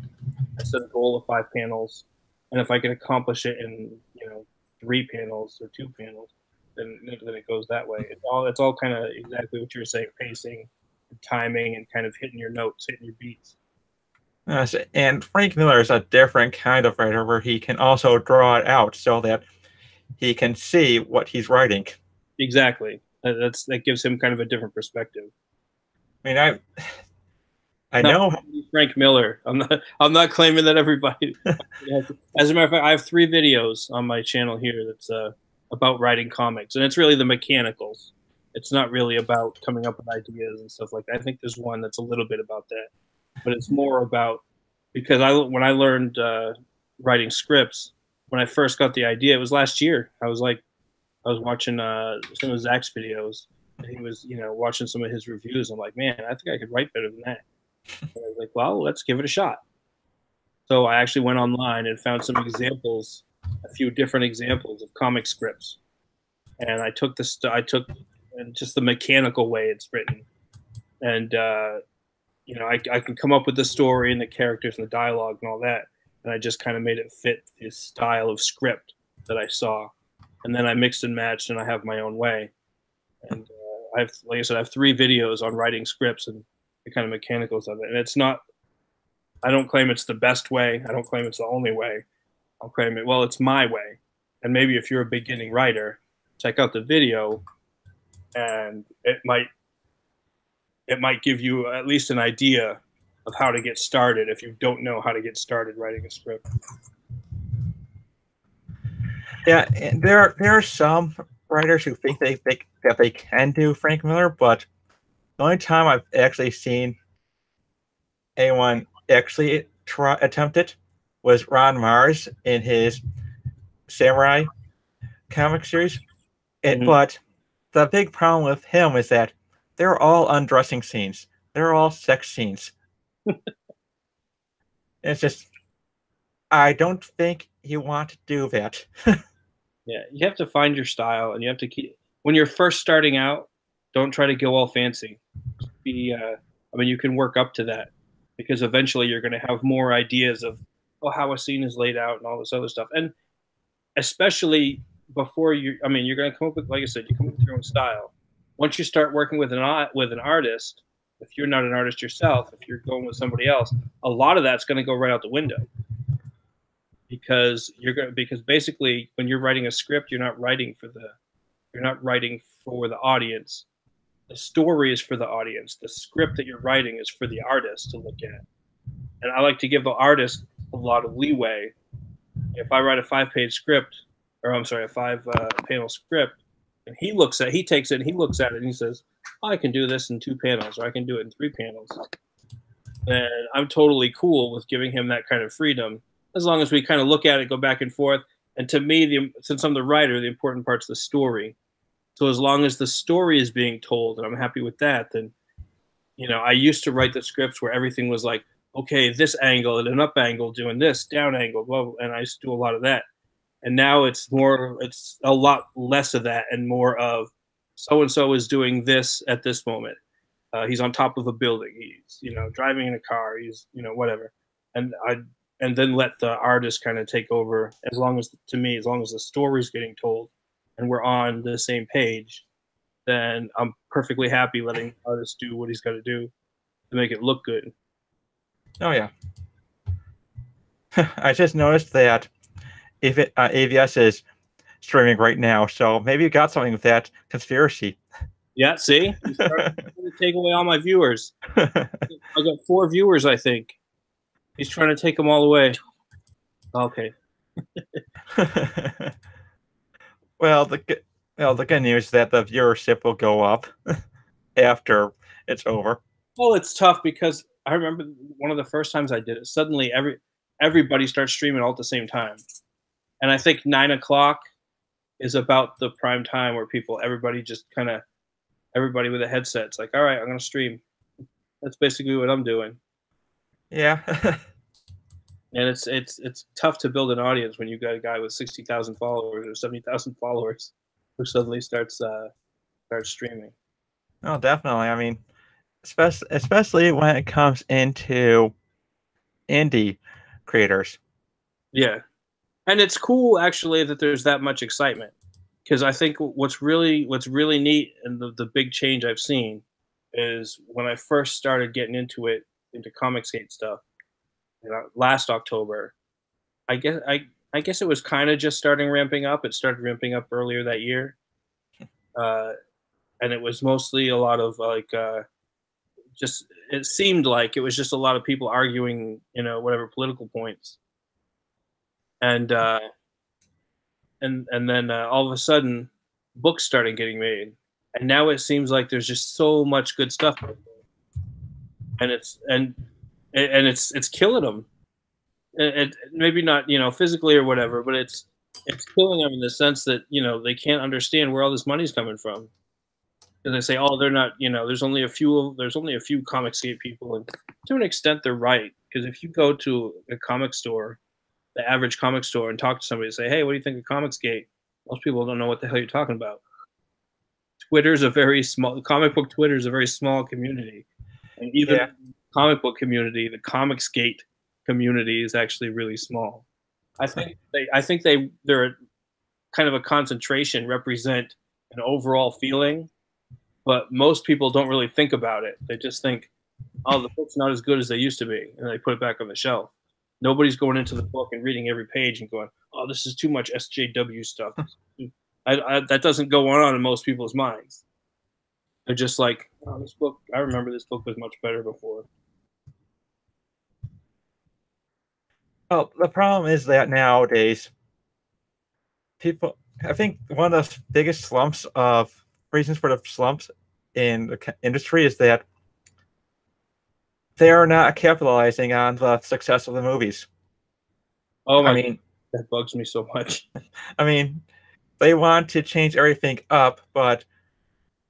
I set a goal of 5 panels, and if I can accomplish it in 3 panels or 2 panels, then it goes that way. It's all kind of exactly what you were saying: pacing, timing, and kind of hitting your notes, hitting your beats. And Frank Miller is a different kind of writer, where he can also draw it out so that he can see what he's writing. Exactly. That gives him kind of a different perspective. I mean, I know Frank Miller. I'm not claiming that everybody. As a matter of fact, I have 3 videos on my channel here that's about writing comics, and it's really the mechanicals. It's not really about coming up with ideas and stuff like that. I think there's one that's a little bit about that, but it's more about because when I learned writing scripts, when I first got the idea, it was last year. I was watching some of Zach's videos, and he was, watching some of his reviews. I'm like, man, I think I could write better than that. And I was like, well, let's give it a shot. So I actually went online and found some examples, a few different examples of comic scripts, and I took and just the mechanical way it's written, and I can come up with the story and the characters and the dialogue and all that, and I just kind of made it fit this style of script that I saw, and then I mixed and matched, and I have my own way. And like I said, I have 3 videos on writing scripts and the kind of mechanicals of it, and it's not. I don't claim it's the best way. I don't claim it's the only way. I'll claim it. Well, it's my way, and maybe if you're a beginning writer, check out the video, and it might give you at least an idea of how to get started if you don't know how to get started writing a script. Yeah, and there are some writers who think that they can do Frank Miller, but the only time I've actually seen anyone actually attempt it was Ron Mars in his Samurai comic series. But the big problem with him is that they're all undressing scenes. They're all sex scenes. It's just, I don't think you want to do that. Yeah, you have to find your style, and you have to when you're first starting out, don't try to go all fancy. You can work up to that, because eventually you're going to have more ideas of how a scene is laid out and all this other stuff. And especially before you're going to come up with, like I said, you come up with your own style. Once you start working with an artist, if you're not an artist yourself, if you're going with somebody else, a lot of that's going to go right out the window, because basically when you're writing a script, you're not writing for the audience. The story is for the audience. The script that you're writing is for the artist to look at. And I like to give the artist a lot of leeway. If I write a 5-page script, or I'm sorry, a 5-panel script, and he takes it and he looks at it and he says, oh, I can do this in 2 panels, or I can do it in 3 panels. And I'm totally cool with giving him that kind of freedom, as long as we kind of look at it, go back and forth. And to me, since I'm the writer, the important part's the story. So as long as the story is being told and I'm happy with that, then, I used to write the scripts where everything was like, okay, this angle and an up angle doing this, down angle, blah, blah, and I used to do a lot of that. And now it's a lot less of that and more of so-and-so is doing this at this moment. He's on top of a building. He's, driving in a car. He's, whatever. And then let the artist kind of take over, as long as the story's getting told and we're on the same page, then I'm perfectly happy letting the artist do what he's got to do to make it look good. Oh, yeah. I just noticed that AVS is streaming right now, so maybe you got something with that conspiracy. Yeah, see? He's trying to take away all my viewers. I got 4 viewers, I think. He's trying to take them all away. Okay. Well, the good news is that the viewership will go up after it's over. Well, it's tough because I remember one of the first times I did it, suddenly everybody starts streaming all at the same time. And I think 9 o'clock is about the prime time where everybody with a headset, it's like, all right, I'm going to stream. That's basically what I'm doing. Yeah. And it's tough to build an audience when you got a guy with 60,000 followers or 70,000 followers who suddenly starts streaming. Oh, definitely. Especially when it comes into indie creators. Yeah. And it's cool actually that there's that much excitement, because I think what's really neat and the big change I've seen is when I first started getting into Comixgate stuff, last October. I guess it was kind of just ramping up. It started ramping up earlier that year, and it was mostly a lot of it seemed like it was just a lot of people arguing, whatever political points, and then all of a sudden, books started getting made, and now it seems like there's just so much good stuff out there, and it's killing them. maybe not, physically or whatever, but it's killing them in the sense that they can't understand where all this money's coming from. And they say, oh, they're not, there's only a few Comicsgate people, and to an extent they're right, because if you go to a comic store, the average comic store, and talk to somebody and say, hey, what do you think of Comicsgate? Most people don't know what the hell you're talking about. Comic book Twitter is a very small community, and even comic book community, the Comicsgate community is actually really small. I think they're kind of a concentration, represent an overall feeling, but most people don't really think about it. They just think, oh, the book's not as good as they used to be, and they put it back on the shelf. Nobody's going into the book and reading every page and going, oh, this is too much SJW stuff. That doesn't go on in most people's minds. They're just like, oh, this book, I remember this book was much better before. Well, the problem is that nowadays, I think one of the biggest reasons for the slumps in the industry is that they are not capitalizing on the success of the movies. Oh my, that bugs me so much. I mean, they want to change everything up, but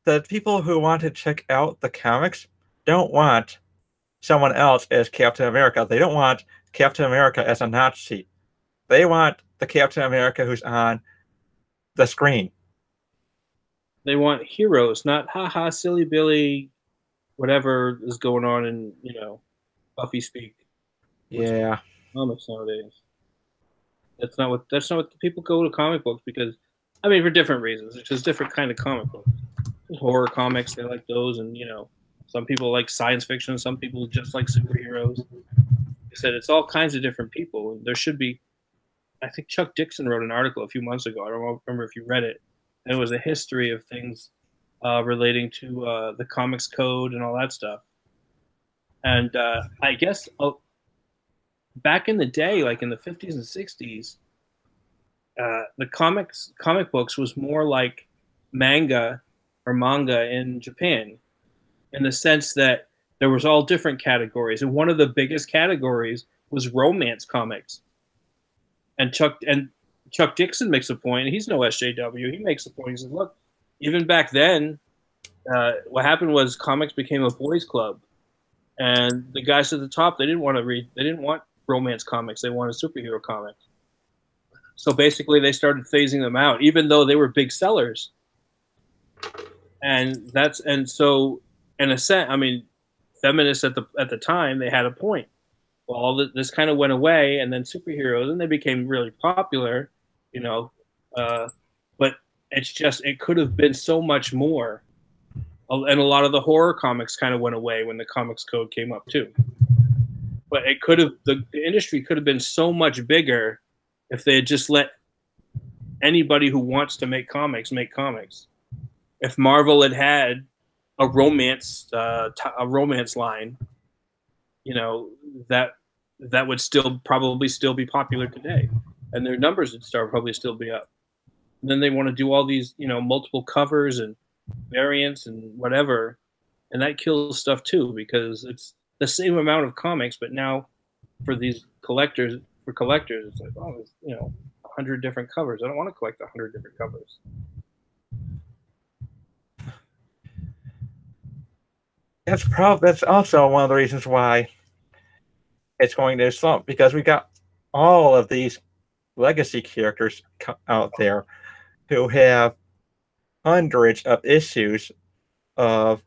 the people who want to check out the comics don't want someone else as Captain America. They don't want Captain America as a Nazi. They want the Captain America who's on the screen. They want heroes, not haha, silly Billy, whatever is going on in, Buffy speak. Yeah. Comics nowadays. That's not what the people go to comic books, because for different reasons. It's just different kind of comic books. Horror comics, they like those, and some people like science fiction, some people just like superheroes. I said it's all kinds of different people. There should be, I think Chuck Dixon wrote an article a few months ago. I don't remember if you read it. And it was a history of things relating to the comics code and all that stuff. And I guess back in the day, like in the 50s and 60s, the comic books was more like manga in Japan, in the sense that there was all different categories, and one of the biggest categories was romance comics. And Chuck Dixon makes a point, and he's no SJW. He makes a point. He says, look, even back then, what happened was comics became a boys' club, and the guys at the top, they didn't want romance comics. They wanted superhero comics. So basically, they started phasing them out, even though they were big sellers. And so in a sense, feminists at the time, they had a point. Well, all this kind of went away, and then superheroes, and they became really popular, but it could have been so much more. And a lot of the horror comics kind of went away when the comics code came up too. But the industry could have been so much bigger if they had just let anybody who wants to make comics make comics. If Marvel had a romance line, that would probably still be popular today, and their numbers would probably still be up. And then they want to do all these, multiple covers and variants and whatever, and that kills stuff too, because it's the same amount of comics, but now for collectors, it's like, oh, there's 100 different covers. I don't want to collect 100 different covers. That's also one of the reasons why it's going to slump, because we got all of these legacy characters out there who have hundreds of issues of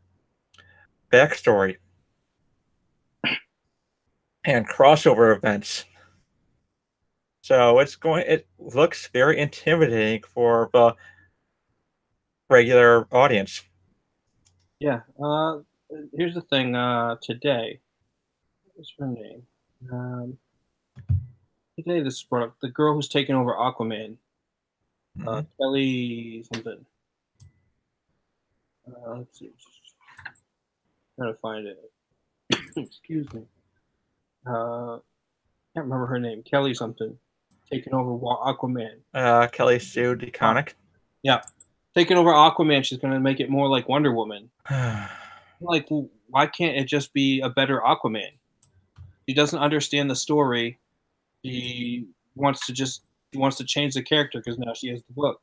backstory and crossover events. So it looks very intimidating for the regular audience. Yeah. Here's the thing. Today, what's her name? Today, this brought up the girl who's taking over Aquaman. Kelly something. Let's see. Trying to find it. Excuse me. Can't remember her name. Kelly something. Taking over Aquaman. Kelly Sue DeConnick. Yeah. Taking over Aquaman, she's going to make it more like Wonder Woman. Like, why can't it just be a better Aquaman? She doesn't understand the story. She wants to change the character because now she has the book.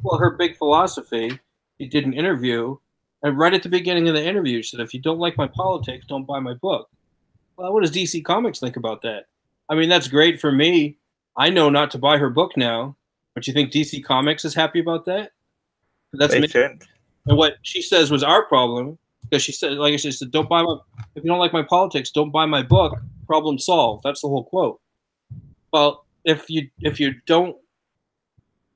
Well, her big philosophy, she did an interview, and right at the beginning of the interview, she said, "If you don't like my politics, don't buy my book." Well, what does DC Comics think about that? I mean, that's great for me. I know not to buy her book now, but you think DC Comics is happy about that? That's They me. shouldn't. And what she says was our problem because she said, like I said, don't buy my. If you don't like my politics, don't buy my book. Problem solved. That's the whole quote. Well, if you don't,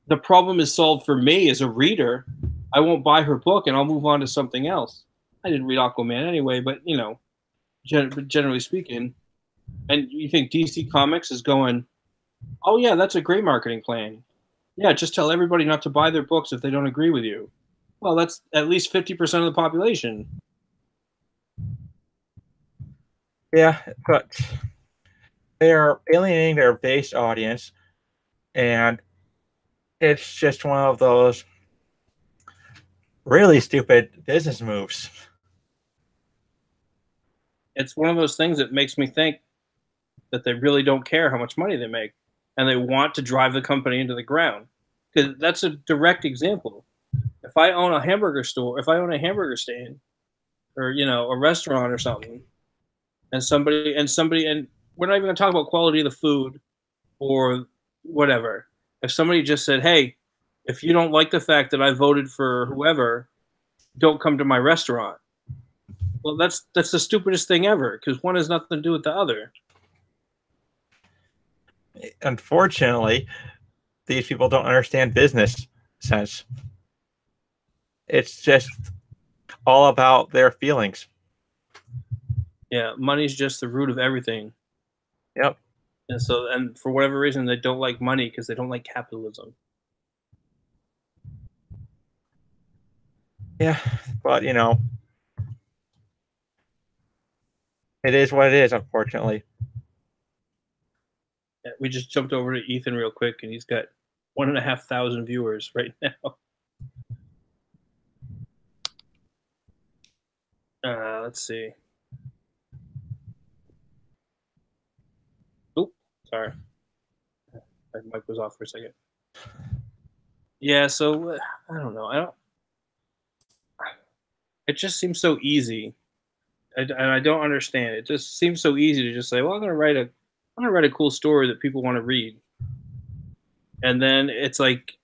the problem is solved for me as a reader. I won't buy her book and I'll move on to something else. I didn't read Aquaman anyway, but generally speaking, and you think DC Comics is going, oh yeah, that's a great marketing plan. Yeah, just tell everybody not to buy their books if they don't agree with you. Well, that's at least 50% of the population. Yeah, but they are alienating their base audience, and it's just one of those really stupid business moves. It's one of those things that makes me think that they really don't care how much money they make, and they want to drive the company into the ground. Because that's a direct example. If I own a hamburger store, if I own a hamburger stand, or a restaurant or something, and somebody, and we're not even going to talk about quality of the food or whatever. If somebody just said, "Hey, if you don't like the fact that I voted for whoever, don't come to my restaurant." Well, that's the stupidest thing ever because one has nothing to do with the other. Unfortunately, these people don't understand business sense. It's just all about their feelings. Yeah, money's just the root of everything. Yep. And for whatever reason, they don't like money because they don't like capitalism. Yeah, but it is what it is, unfortunately. Yeah, we just jumped over to Ethan real quick, and he's got 1,500 viewers right now. Let's see. Oop, sorry. My mic was off for a second. Yeah, so I don't know. It just seems so easy, and I don't understand. It just seems so easy to just say, "Well, I'm gonna write a cool story that people want to read," and then it's like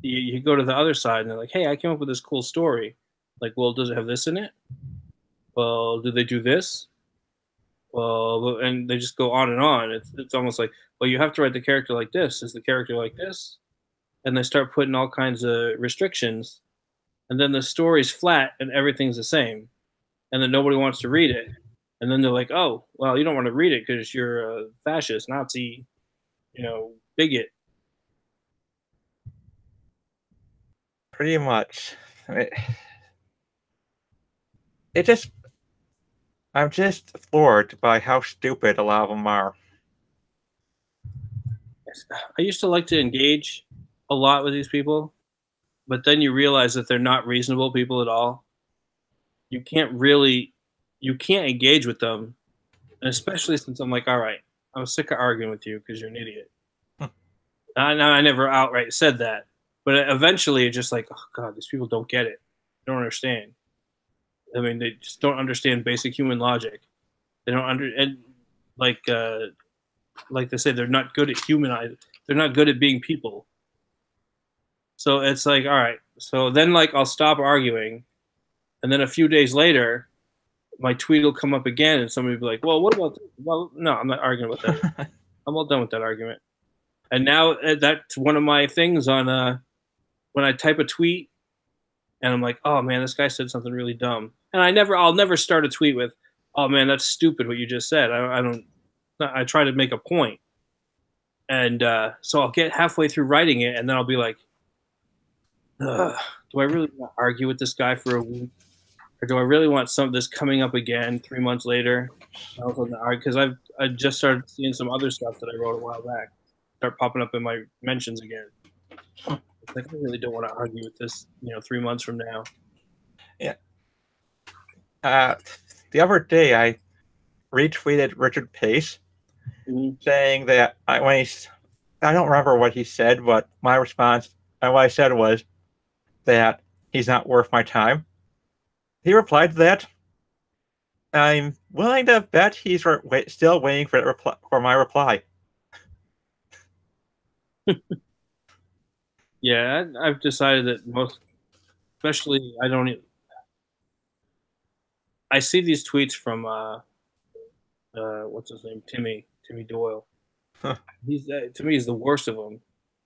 you go to the other side, and they're like, "Hey, I came up with this cool story." Like, well, does it have this in it? Well, do they do this? Well, and they just go on and on. It's almost like, well, you have to write the character like this. Is the character like this? And they start putting all kinds of restrictions, and then the story's flat and everything's the same, and then nobody wants to read it. And then they're like, oh, well, you don't want to read it because you're a fascist, Nazi, bigot. Pretty much. I'm just floored by how stupid a lot of them are. I used to like to engage a lot with these people, but then you realize that they're not reasonable people at all. You can't engage with them, and especially since I'm like, all right, I'm sick of arguing with you because you're an idiot. I never outright said that, but eventually it's just like, oh god, these people don't get it. They don't understand. I mean, they just don't understand basic human logic. They don't and like they say, they're not good at humanizing. They're not good at being people. So it's like, all right. So then, I'll stop arguing, and then a few days later, my tweet will come up again, and somebody will be like, "Well, what about?" Well, no, I'm not arguing with that. I'm all done with that argument. And now that's one of my things on when I type a tweet, and I'm like, "Oh man, this guy said something really dumb," and I'll never start a tweet with, "Oh man, that's stupid what you just said." I try to make a point, and so I'll get halfway through writing it, and then I'll be like, ugh, do I really want to argue with this guy for a week? Or do I really want some of this coming up again 3 months later? Because I just started seeing some other stuff that I wrote a while back start popping up in my mentions again. It's like, I really don't want to argue with this, 3 months from now. Yeah. The other day, I retweeted Richard Pace, saying that I don't remember what he said, but my response, what I said was that he's not worth my time. He replied to that. I'm willing to bet he's still waiting for my reply. Yeah, I've decided that especially, I see these tweets from what's his name, Timmy Doyle. Huh. He's to me, he's the worst of them,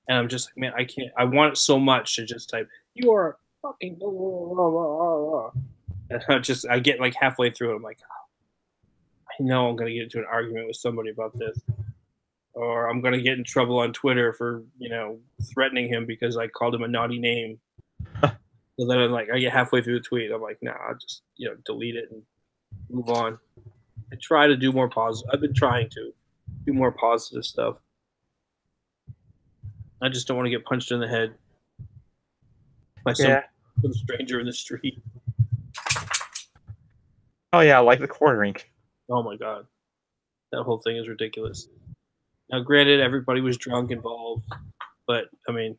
and I'm just like, man, I can't. I want it so much to just type, "You are fucking," blah, blah, blah, blah, blah. And I get like halfway through it, I'm like, oh, I know I'm gonna get into an argument with somebody about this, or I'm gonna get in trouble on Twitter for threatening him because I called him a naughty name. So then I'm like, I get halfway through the tweet, I'm like, nah, I'll just delete it and move on. I try to do more positive. I've been trying to do more positive stuff. I just don't want to get punched in the head by some stranger in the street. Oh yeah, like the quarter rink. Oh my god, that whole thing is ridiculous. Now, granted, everybody was drunk involved, but I mean,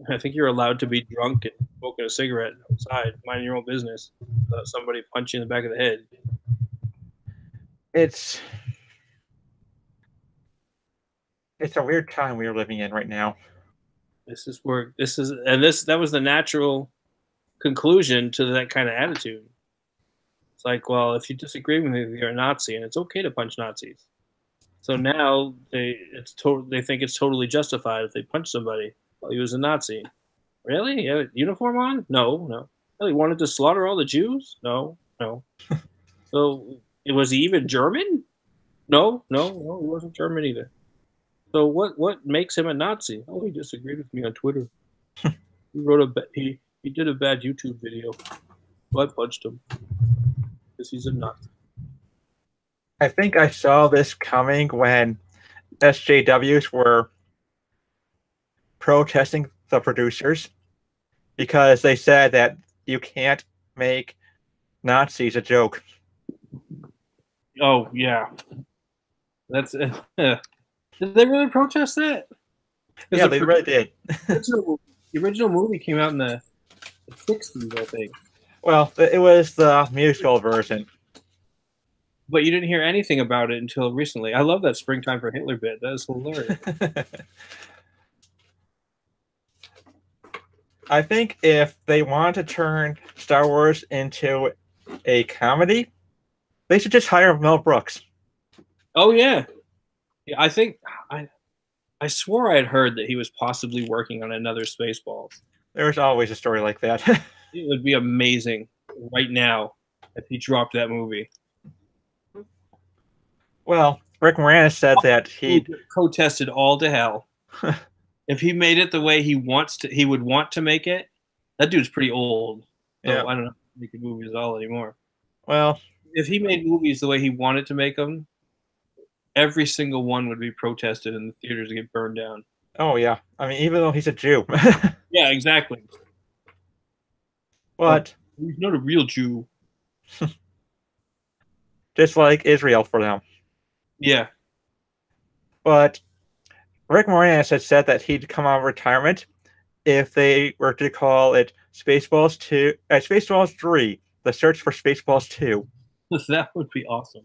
I think you're allowed to be drunk and smoking a cigarette outside, minding your own business, without somebody punching in the back of the head. It's a weird time we are living in right now. That was the natural conclusion to that kind of attitude. It's like, well, if you disagree with me, you're a Nazi, and it's okay to punch Nazis. So now they think it's totally justified if they punch somebody while he was a Nazi. Really? He had a uniform on? No. Really wanted to slaughter all the Jews? No. So was he even German? No, he wasn't German either. So what makes him a Nazi? Oh, he disagreed with me on Twitter. He did a bad YouTube video. So I punched him because he's a Nazi. I think I saw this coming when SJWs were protesting the producers because they said that you can't make Nazis a joke. Oh yeah, that's did they really protest that? Yeah, they really did. The original movie came out in the 60s, I think. Well, it was the musical version. But you didn't hear anything about it until recently. I love that Springtime for Hitler bit. That is hilarious. I think if they want to turn Star Wars into a comedy, they should just hire Mel Brooks. Oh yeah, I think I swore I had heard that he was possibly working on another Spaceballs. There's always a story like that. It would be amazing right now if he dropped that movie. Well, Rick Moranis said that he protested all to hell. If he made it the way he would want to make it. That dude's pretty old. So yeah. I don't know if he can movies at all anymore. Well, if he made movies the way he wanted to make them, every single one would be protested and the theaters would get burned down. Oh yeah, I mean, even though he's a Jew. Yeah, exactly. But he's not a real Jew. Just like Israel for them. Yeah. But Rick Moranis had said that he'd come out of retirement if they were to call it Spaceballs 3, The Search for Spaceballs 2. That would be awesome.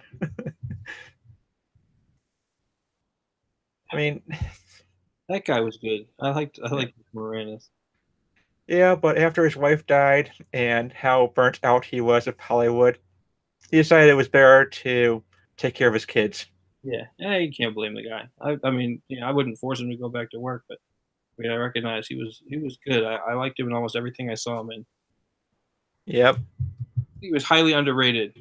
I mean, that guy was good. I liked Moranis. Yeah, but after his wife died and how burnt out he was of Hollywood, he decided it was better to take care of his kids. Yeah, you can't blame the guy. I mean, I wouldn't force him to go back to work, but I mean, I recognize he was good. I liked him in almost everything I saw him in. Yep. He was highly underrated.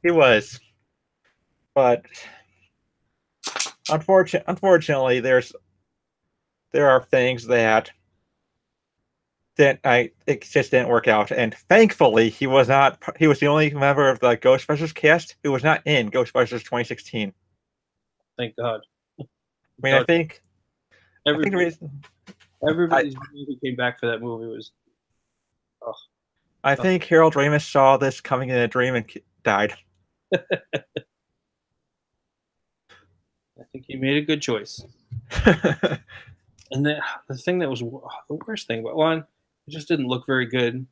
He was. But unfortunately, there are things that it just didn't work out. And thankfully, he was the only member of the Ghostbusters cast who was not in Ghostbusters 2016. Thank God. I mean, I think everybody who came back for that movie was. Oh. I think Harold Ramis saw this coming in a dream and died. I think he made a good choice. And the thing that was the worst thing about one, it just didn't look very good.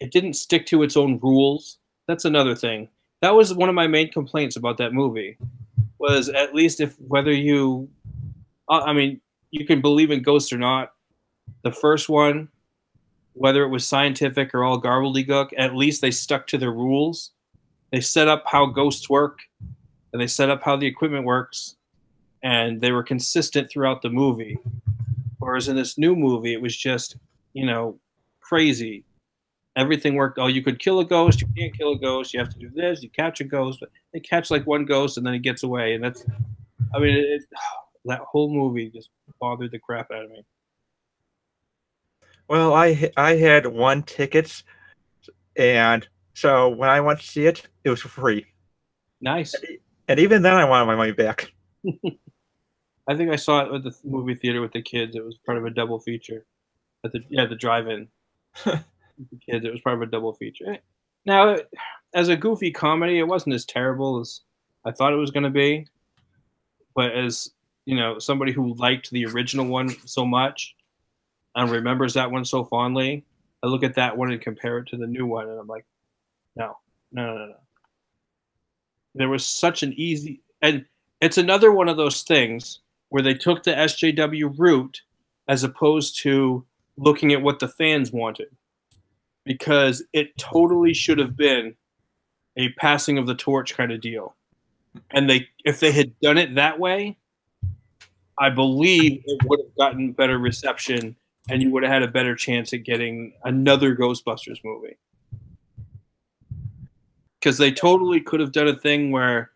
It didn't stick to its own rules. That's another thing. That was one of my main complaints about that movie. Was at least if whether you, I mean, you can believe in ghosts or not. The first one, whether it was scientific or all gobbledygook, at least they stuck to their rules. They set up how ghosts work, and they set up how the equipment works, and they were consistent throughout the movie. Whereas in this new movie, it was just, crazy. Everything worked. Oh, you could kill a ghost. You can't kill a ghost. You have to do this. You catch a ghost. But they catch like one ghost, and then he gets away. And that's, I mean, that whole movie just bothered the crap out of me. Well, I had 1 ticket, and so when I went to see it, it was free. Nice. And even then, I wanted my money back. I think I saw it at the movie theater with the kids. It was part of a double feature. At the drive-in. The kids, it was part of a double feature. Now, as a goofy comedy, it wasn't as terrible as I thought it was going to be. But as somebody who liked the original one so much and remembers that one so fondly, I look at that one and compare it to the new one, and I'm like, no. There was such an easy, and it's another one of those things where they took the SJW route as opposed to looking at what the fans wanted, because it totally should have been a passing of the torch kind of deal. And if they had done it that way, I believe it would have gotten better reception, and you would have had a better chance at getting another Ghostbusters movie. Because they totally could have done a thing where,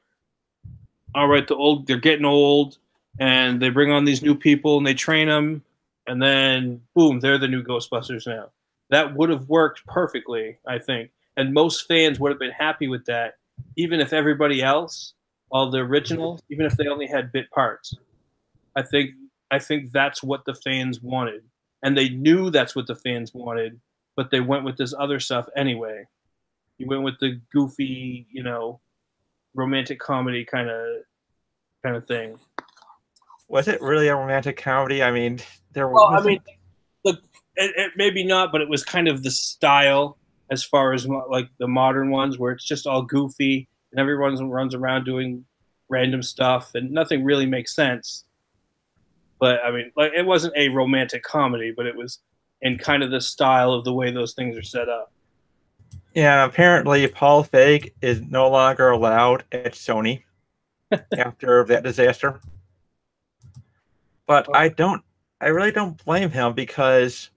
all right, they're getting old, and they bring on these new people, and they train them, and then, boom, they're the new Ghostbusters now. That would have worked perfectly, I think. And most fans would have been happy with that, even if everybody else, all the originals, even if they only had bit parts. I think that's what the fans wanted. And they knew that's what the fans wanted, but they went with this other stuff anyway. You went with the goofy, romantic comedy kind of thing. Was it really a romantic comedy? I mean, look, it maybe not, but it was kind of the style as far as like the modern ones, where it's just all goofy and everyone runs around doing random stuff and nothing really makes sense. But I mean, like, it wasn't a romantic comedy, but it was in kind of the style of the way those things are set up. Yeah, apparently Paul Feig is no longer allowed at Sony after that disaster. But I really don't blame him, because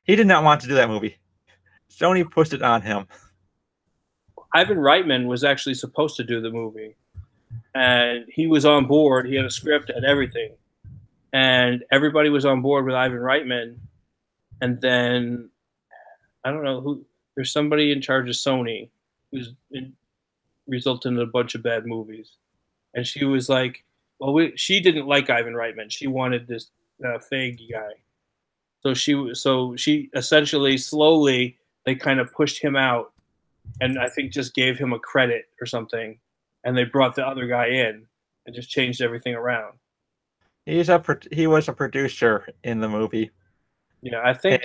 he did not want to do that movie. Sony pushed it on him. Ivan Reitman was actually supposed to do the movie, and he was on board. He had a script and everything, and everybody was on board with Ivan Reitman. And then I don't know who. There's somebody in charge of Sony who's resulted in a bunch of bad movies, and she was like, "Well, she didn't like Ivan Reitman. She wanted this Feig guy." So she essentially slowly they kind of pushed him out, and I think just gave him a credit or something, and they brought the other guy in and just changed everything around. He was a producer in the movie. Yeah, I think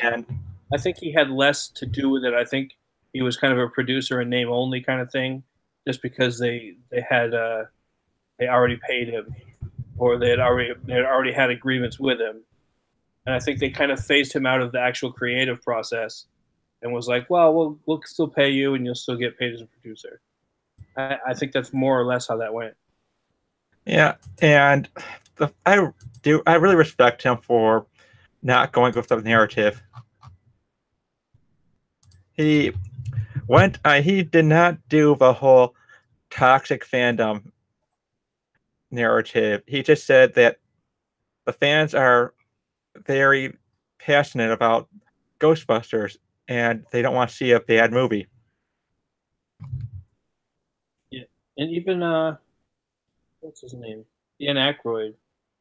he had less to do with it. I think he was kind of a producer in name only kind of thing, just because they already paid him, or they had already had agreements with him. And I think they kind of phased him out of the actual creative process and was like, well, we'll still pay you and you'll still get paid as a producer. I think that's more or less how that went. Yeah, and I really respect him for not going with the narrative. He did not do the whole toxic fandom narrative. He just said that the fans are very passionate about Ghostbusters, and they don't want to see a bad movie. Yeah, and even what's his name? Dan Aykroyd.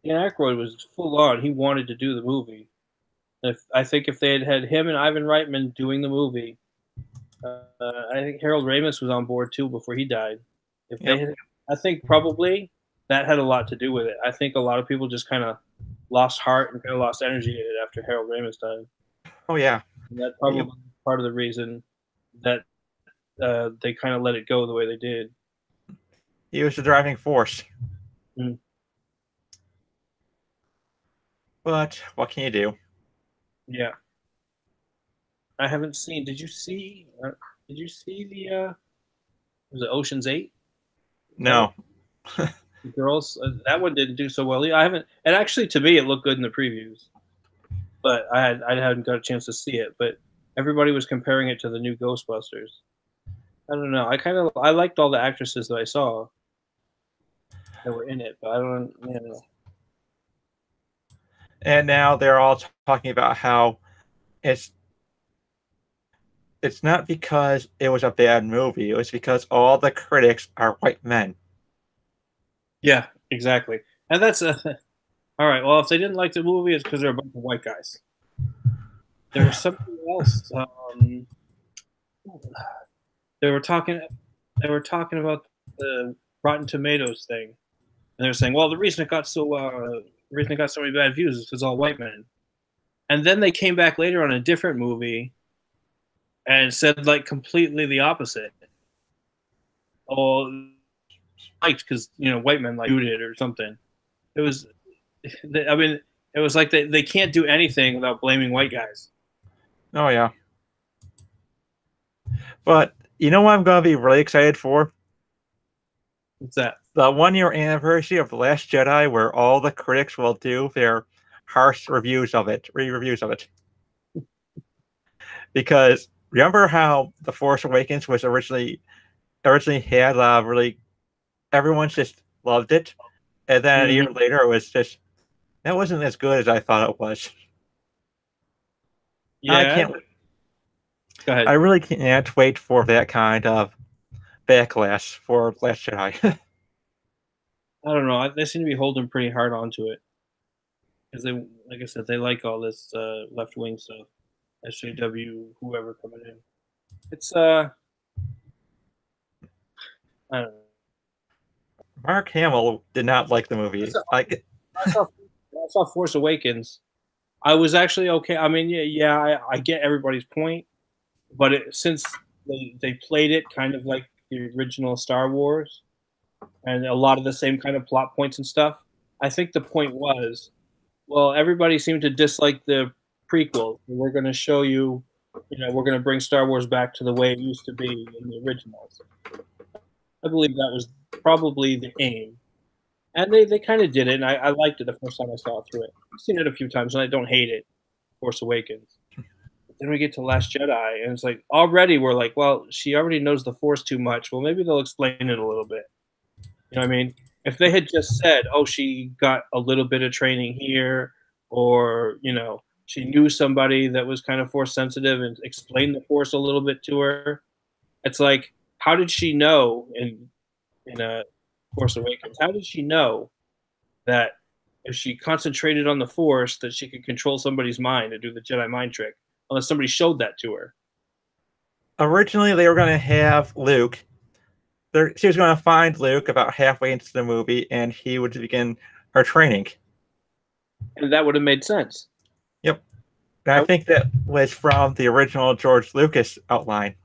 Dan Aykroyd was full on. He wanted to do the movie. I think if they had him and Ivan Reitman doing the movie, I think Harold Ramis was on board too before he died. If they had, I think probably that had a lot to do with it. I think a lot of people just kind of lost heart and kind of lost energy in it after Harold Ramis died. Oh yeah. And that probably part of the reason that they kind of let it go the way they did. He was the driving force. Mm. But what can you do? Yeah. I haven't seen. Did you see? Did you see the? Was it Ocean's 8? No. The girls. That one didn't do so well. I haven't. And actually, to me, it looked good in the previews, but I hadn't got a chance to see it. But everybody was comparing it to the new Ghostbusters. I don't know. I liked all the actresses that I saw that were in it, but I don't. You know. And now they're all talking about how it's not because it was a bad movie. It was because all the critics are white men. Yeah, exactly. And that's all right. Well, if they didn't like the movie, it's because they're a bunch of white guys. There was something else. They were talking about the Rotten Tomatoes thing, and they were saying, well, the reason it got so many bad views is because all white men. And then they came back later on a different movie and said like completely the opposite. Oh, liked because white men like viewed it or something. It was, I mean, it was like they can't do anything without blaming white guys. Oh yeah. But you know what I'm going to be really excited for? What's that? The 1-year anniversary of The Last Jedi, where all the critics will do their harsh reviews of it, re-reviews of it. Because remember how The Force Awakens was originally had really everyone just loved it, and then a year later it was just that wasn't as good as I thought it was. Yeah, I can't. Go ahead. I really can't wait for that kind of backlash for Last Jedi. I don't know. They seem to be holding pretty hard onto it because they, like I said, they like all this left wing stuff. SJW, whoever coming in. It's I don't know. Mark Hamill did not like the movie. I saw Force Awakens. I was actually okay. I mean, I get everybody's point, but since they played it kind of like the original Star Wars, and a lot of the same kind of plot points and stuff, I think the point was, well, everybody seemed to dislike the prequel. We're going to show you, we're going to bring Star Wars back to the way it used to be in the originals. I believe that was probably the aim. And they kind of did it, and I liked it the first time I saw it through it. I've seen it a few times, and I don't hate it, Force Awakens. But then we get to Last Jedi, and it's like, already we're like, well, she already knows the Force too much. Well, maybe they'll explain it a little bit. You know what I mean? If they had just said, oh, she got a little bit of training here, or, she knew somebody that was kind of Force sensitive and explained the Force a little bit to her, it's like, how did she know in Force Awakens? How did she know that if she concentrated on the Force, that she could control somebody's mind and do the Jedi mind trick, unless somebody showed that to her? Originally, they were going to have Luke. She was going to find Luke about halfway into the movie, and he would begin her training. And that would have made sense. Yep. And I think that was from the original George Lucas outline.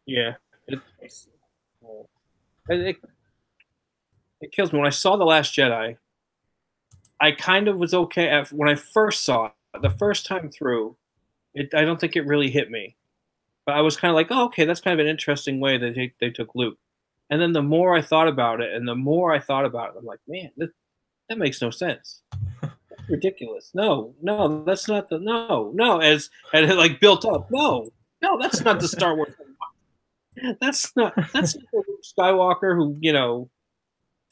Yeah. It kills me. When I saw The Last Jedi, I kind of was okay. When I first saw it, the first time through, I don't think it really hit me. But I was kind of like, oh, okay, that's kind of an interesting way that they took Luke. And then the more I thought about it, I'm like, man, that makes no sense. That's ridiculous. No, that's not no. And it like built up. No, that's not the Star Wars. That's not the Luke Skywalker who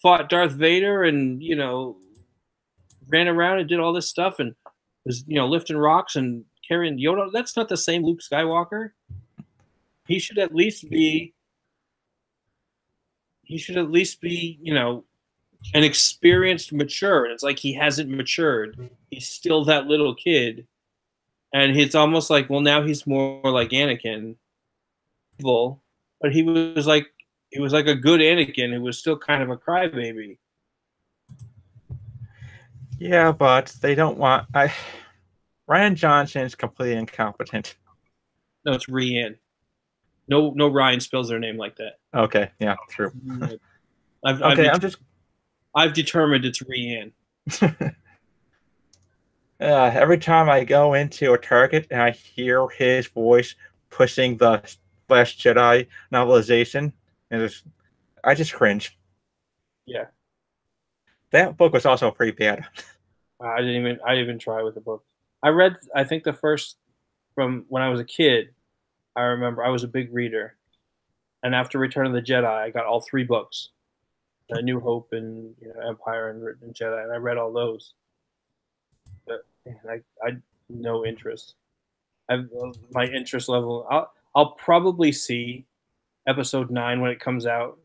fought Darth Vader and ran around and did all this stuff and was lifting rocks and carrying Yoda. That's not the same Luke Skywalker. He should at least be an experienced, mature. And it's like he hasn't matured. He's still that little kid And it's almost like, well, now he's more like Anakin, evil, but he was like a good Anakin who was still kind of a crybaby. Yeah, but they don't want. Ryan Johnson's completely incompetent. No, it's Rian. No, Ryan spells their name like that. Okay, yeah, true. I've determined it's Rian. Every time I go into a Target and I hear his voice pushing the Last Jedi novelization, and I just cringe. Yeah, that book was also pretty bad. I didn't even try with the book. I read, I think, the first from when I was a kid. I remember I was a big reader, and after Return of the Jedi, I got all 3 books, New Hope and Empire and Jedi, and I read all those. But man, I no interest. My interest level. I'll probably see Episode 9 when it comes out,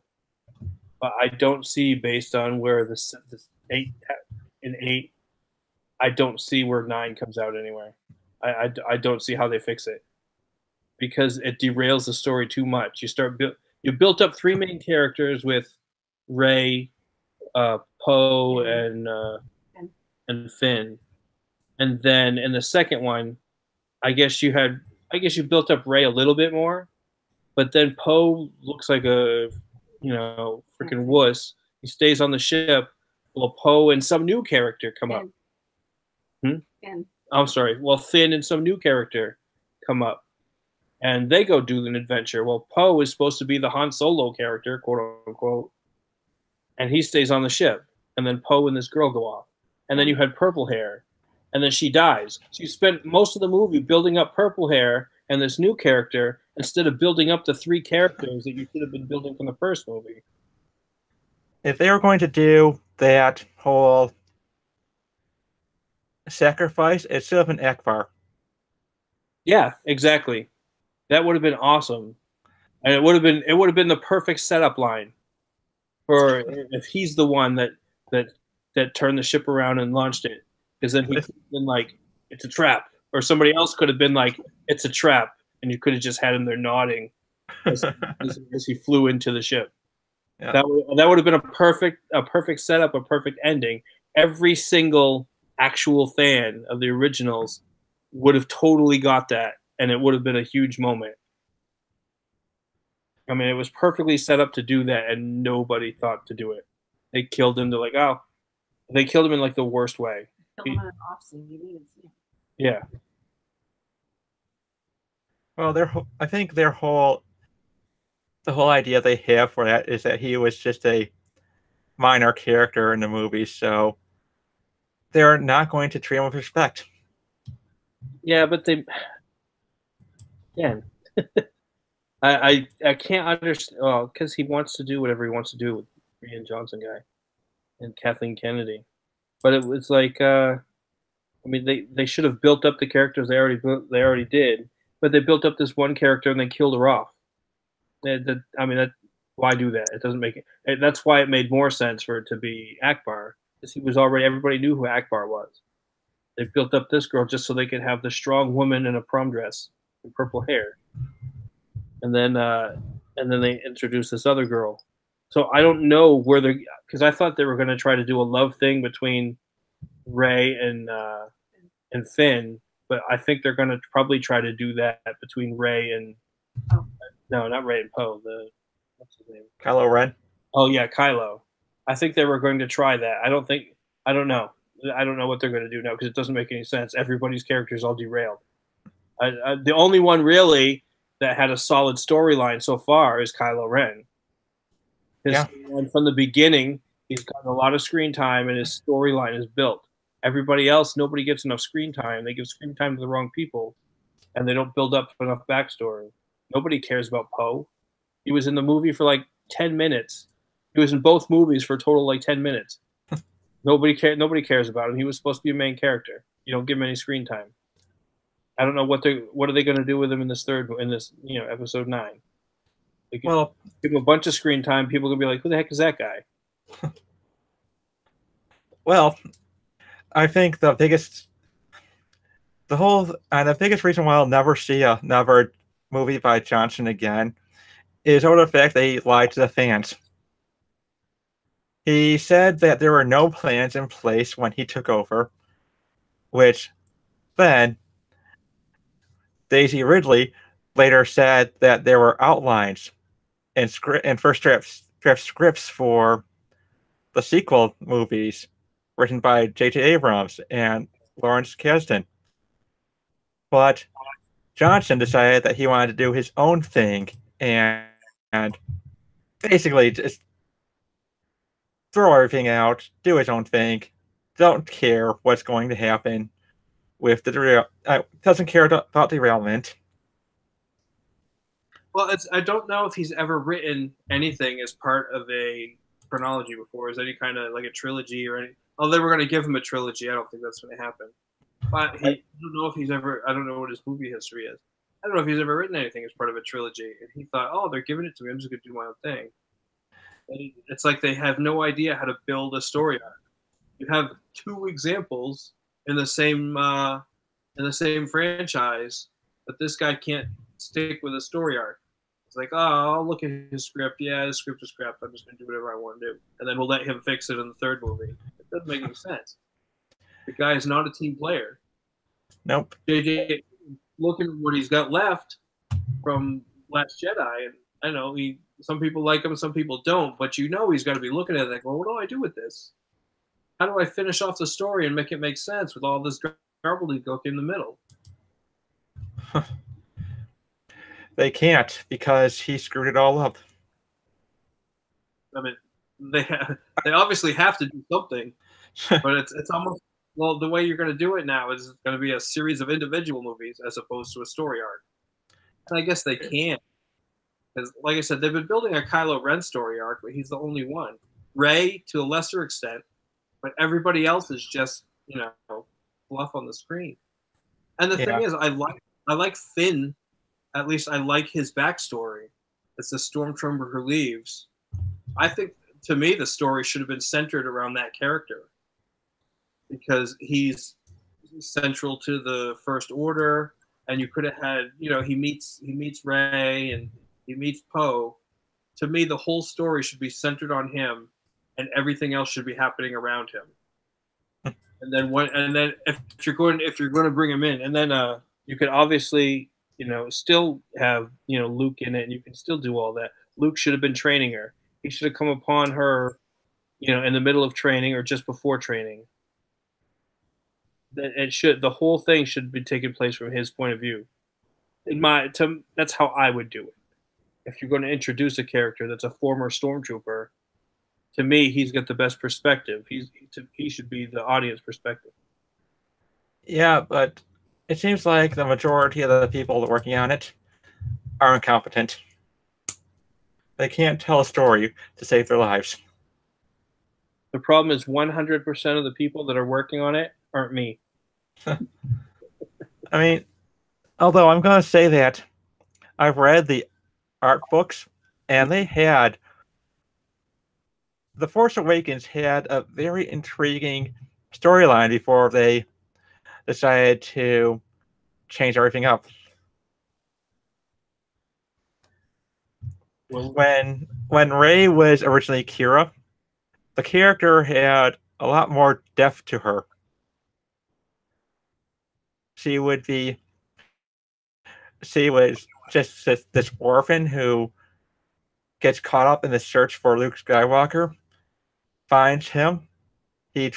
but I don't see, based on where this 8 in 8. I don't see where 9 comes out anywhere. I don't see how they fix it, because it derails the story too much. You built up 3 main characters with Rey, Poe, and Finn, and then in the second one, I guess you built up Rey a little bit more, but then Poe looks like a freaking wuss. He stays on the ship. Well, Poe and some new character come up. Finn. I'm sorry. Well, Finn and some new character come up, and they go do an adventure. Well, Poe is supposed to be the Han Solo character, quote unquote, and he stays on the ship. And then Poe and this girl go off, and then you had Purple Hair, and then she dies. So you spent most of the movie building up Purple Hair and this new character instead of building up the 3 characters that you should have been building from the first movie. If they were going to do that whole sacrifice, it should have been Akbar. Yeah, exactly. That would have been awesome, and it would have been the perfect setup line for if he's the one that turned the ship around and launched it, because then he could have been like, it's a trap, or somebody else could have been like, it's a trap, and you could have just had him there nodding as he flew into the ship. Yeah. That would have been a perfect setup, a perfect ending. Every single actual fan of the originals would have totally got that, and it would have been a huge moment. I mean, it was perfectly set up to do that, and nobody thought to do it. They killed him. They're like, oh, they killed him in like the worst way. Killed him in an off scene. You didn't even see him. Yeah. Well, I think the whole idea they have for that is that he was just a minor character in the movie, so they're not going to treat him with respect. Yeah, but they can. I can't understand. Well, because he wants to do whatever he wants to do with Rian Johnson guy and Kathleen Kennedy, but it was like, I mean, they should have built up the characters they already did, but they built up this one character and they killed her off. Why do that? It doesn't make it. That's why it made more sense for it to be Akbar, because he was already, everybody knew who Akbar was. They built up this girl just so they could have the strong woman in a prom dress and purple hair, and then they introduced this other girl. So I don't know where they're, because I thought they were going to try to do a love thing between Rey and Finn, but I think they're going to probably try to do that between Rey and no, not Rey and Poe. What's his name? Kylo Ren. Oh yeah, Kylo. I think they were going to try that. I don't know. I don't know what they're going to do now, because it doesn't make any sense. Everybody's characters all derailed. The only one really that had a solid storyline so far is Kylo Ren. And from the beginning, he's gotten a lot of screen time, and his storyline is built. Everybody else, nobody gets enough screen time. They give screen time to the wrong people, and they don't build up enough backstory. Nobody cares about Poe. He was in the movie for like 10 minutes. He was in both movies for a total like 10 minutes. Nobody cares about him. He was supposed to be a main character. You don't give him any screen time. I don't know what are they going to do with him in this episode 9. Give him a bunch of screen time. People are going to be like, who the heck is that guy? Well, I think the biggest the biggest reason why I'll never see another movie by Johnson again is over the fact that he lied to the fans. He said that there were no plans in place when he took over, which then Daisy Ridley later said that there were outlines and first draft scripts for the sequel movies written by J.J. Abrams and Lawrence Kasdan. But Johnson decided that he wanted to do his own thing and basically just throw everything out, do his own thing, don't care what's going to happen with the doesn't care about derailment. Well, I don't know if he's ever written anything as part of a chronology before. Is any kind of like a trilogy or any? Oh, they were going to give him a trilogy. I don't think that's going to happen. But I don't know if he's ever. I don't know what his movie history is. I don't know if he's ever written anything as part of a trilogy. And he thought, oh, they're giving it to me. I'm just going to do my own thing. And it's like they have no idea how to build a story arc. You have two examples in the same franchise, but this guy can't stick with a story arc. It's like, oh, I'll look at his script. Yeah, his script is crap. I'm just going to do whatever I want to do. And then we'll let him fix it in the third movie. It doesn't make any sense. The guy is not a team player. Nope. JJ, looking at what he's got left from Last Jedi, and I know some people like him, some people don't, but he's got to be looking at it like, well, what do I do with this? How do I finish off the story and make it make sense with all this gobbledygook in the middle? They can't because he screwed it all up. I mean, they obviously have to do something, but it's almost, well, the way you're going to do it now is going to be a series of individual movies as opposed to a story arc. And I guess they can't. Because, like I said, they've been building a Kylo Ren story arc, but he's the only one. Rey, to a lesser extent, but everybody else is just, fluff on the screen. And the thing is, I like Finn. At least I like his backstory. It's the stormtrooper who leaves. I think, to me, the story should have been centered around that character because he's central to the First Order, and you could have had, he meets Rey and he meets Poe. To me, the whole story should be centered on him, and everything else should be happening around him. And then if you're going to bring him in, and then you could obviously still have Luke in it, and you can still do all that. Luke should have been training her. He should have come upon her, in the middle of training or just before training. The whole thing should be taking place from his point of view. That's how I would do it. If you're going to introduce a character that's a former stormtrooper, to me, he's got the best perspective. He should be the audience perspective. Yeah, but it seems like the majority of the people working on it are incompetent. They can't tell a story to save their lives. The problem is 100% of the people that are working on it aren't me. I mean, although I'm going to say that I've read the art books, and they had The Force Awakens had a very intriguing storyline before they decided to change everything up. Well, when Rey was originally Kira, the character had a lot more depth to her. She was just this orphan who gets caught up in the search for Luke Skywalker, finds him, he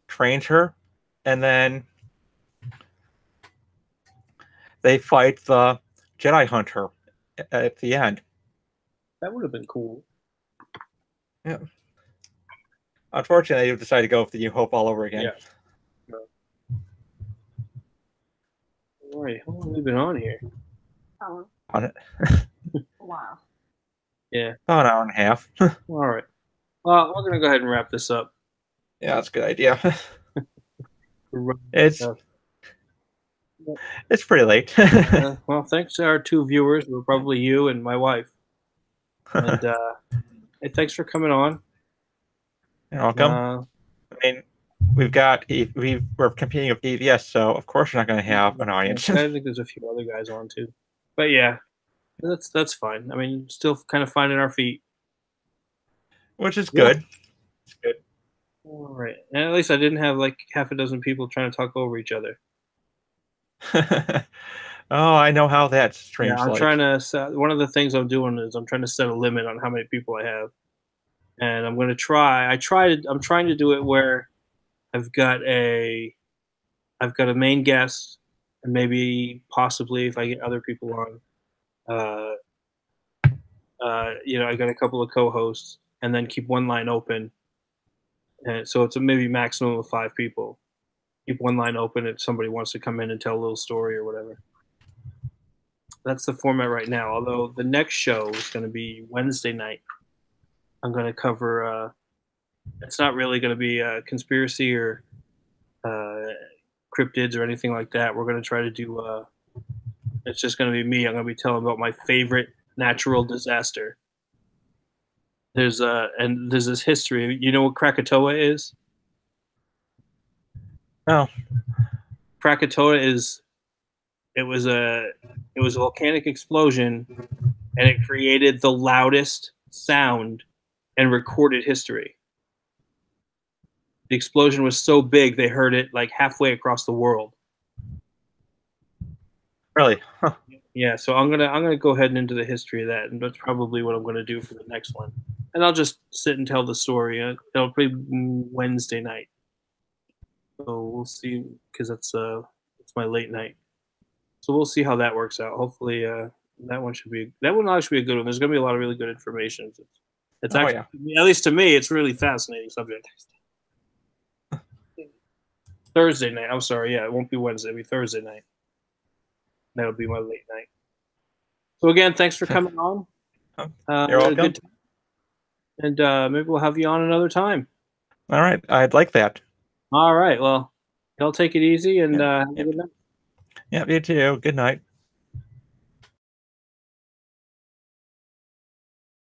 trains her, and then they fight the Jedi Hunter at the end. That would have been cool. Yeah. Unfortunately, they decided to go with the New Hope all over again. Yeah. No. All right, how long have we been on here? Oh, On it. wow. Yeah. About an hour and a half. All right. Well, we're going to go ahead and wrap this up. Yeah, that's a good idea. It's pretty late. Well, thanks to our two viewers. We're probably you and my wife. And hey, thanks for coming on. You're welcome. I mean, we're competing with EVS, so of course we're not going to have an audience. I think there's a few other guys on too, but yeah, that's fine. I mean, still kind of finding our feet, which is good. It's good. All right, and at least I didn't have like half a dozen people trying to talk over each other. Oh, I know how that's strange. Yeah, I'm trying to set, one of the things I'm doing is I'm trying to set a limit on how many people I have, and I'm going to try. I'm trying to do it where I've got a main guest, and maybe possibly if I get other people on, I got a couple of co-hosts, and then keep one line open, and so it's a maybe maximum of 5 people. Keep one line open if somebody wants to come in and tell a little story or whatever. That's the format right now. Although the next show is going to be Wednesday night. I'm going to cover. It's not really going to be a conspiracy or cryptids or anything like that. We're going to try to do. It's just going to be me. I'm going to be telling about my favorite natural disaster. There's this history. You know what Krakatoa is? No. Krakatoa is. It was a volcanic explosion, and it created the loudest sound in recorded history. The explosion was so big they heard it like halfway across the world. Really? Huh. Yeah, so I'm gonna go ahead and into the history of that, and that's probably what I'm gonna do for the next one. And I'll just sit and tell the story. It'll be Wednesday night, so we'll see, because it's my late night. So we'll see how that works out. Hopefully, that one actually be a good one. There's going to be a lot of really good information. It's actually, at least to me, it's a really fascinating subject. Thursday night. I'm sorry. Yeah, it won't be Wednesday. It'll be Thursday night. That'll be my late night. So again, thanks for coming on. You're welcome. Good time. And maybe we'll have you on another time. All right. I'd like that. All right. Well, y'all take it easy and have a good night. Yeah, you too. Good night.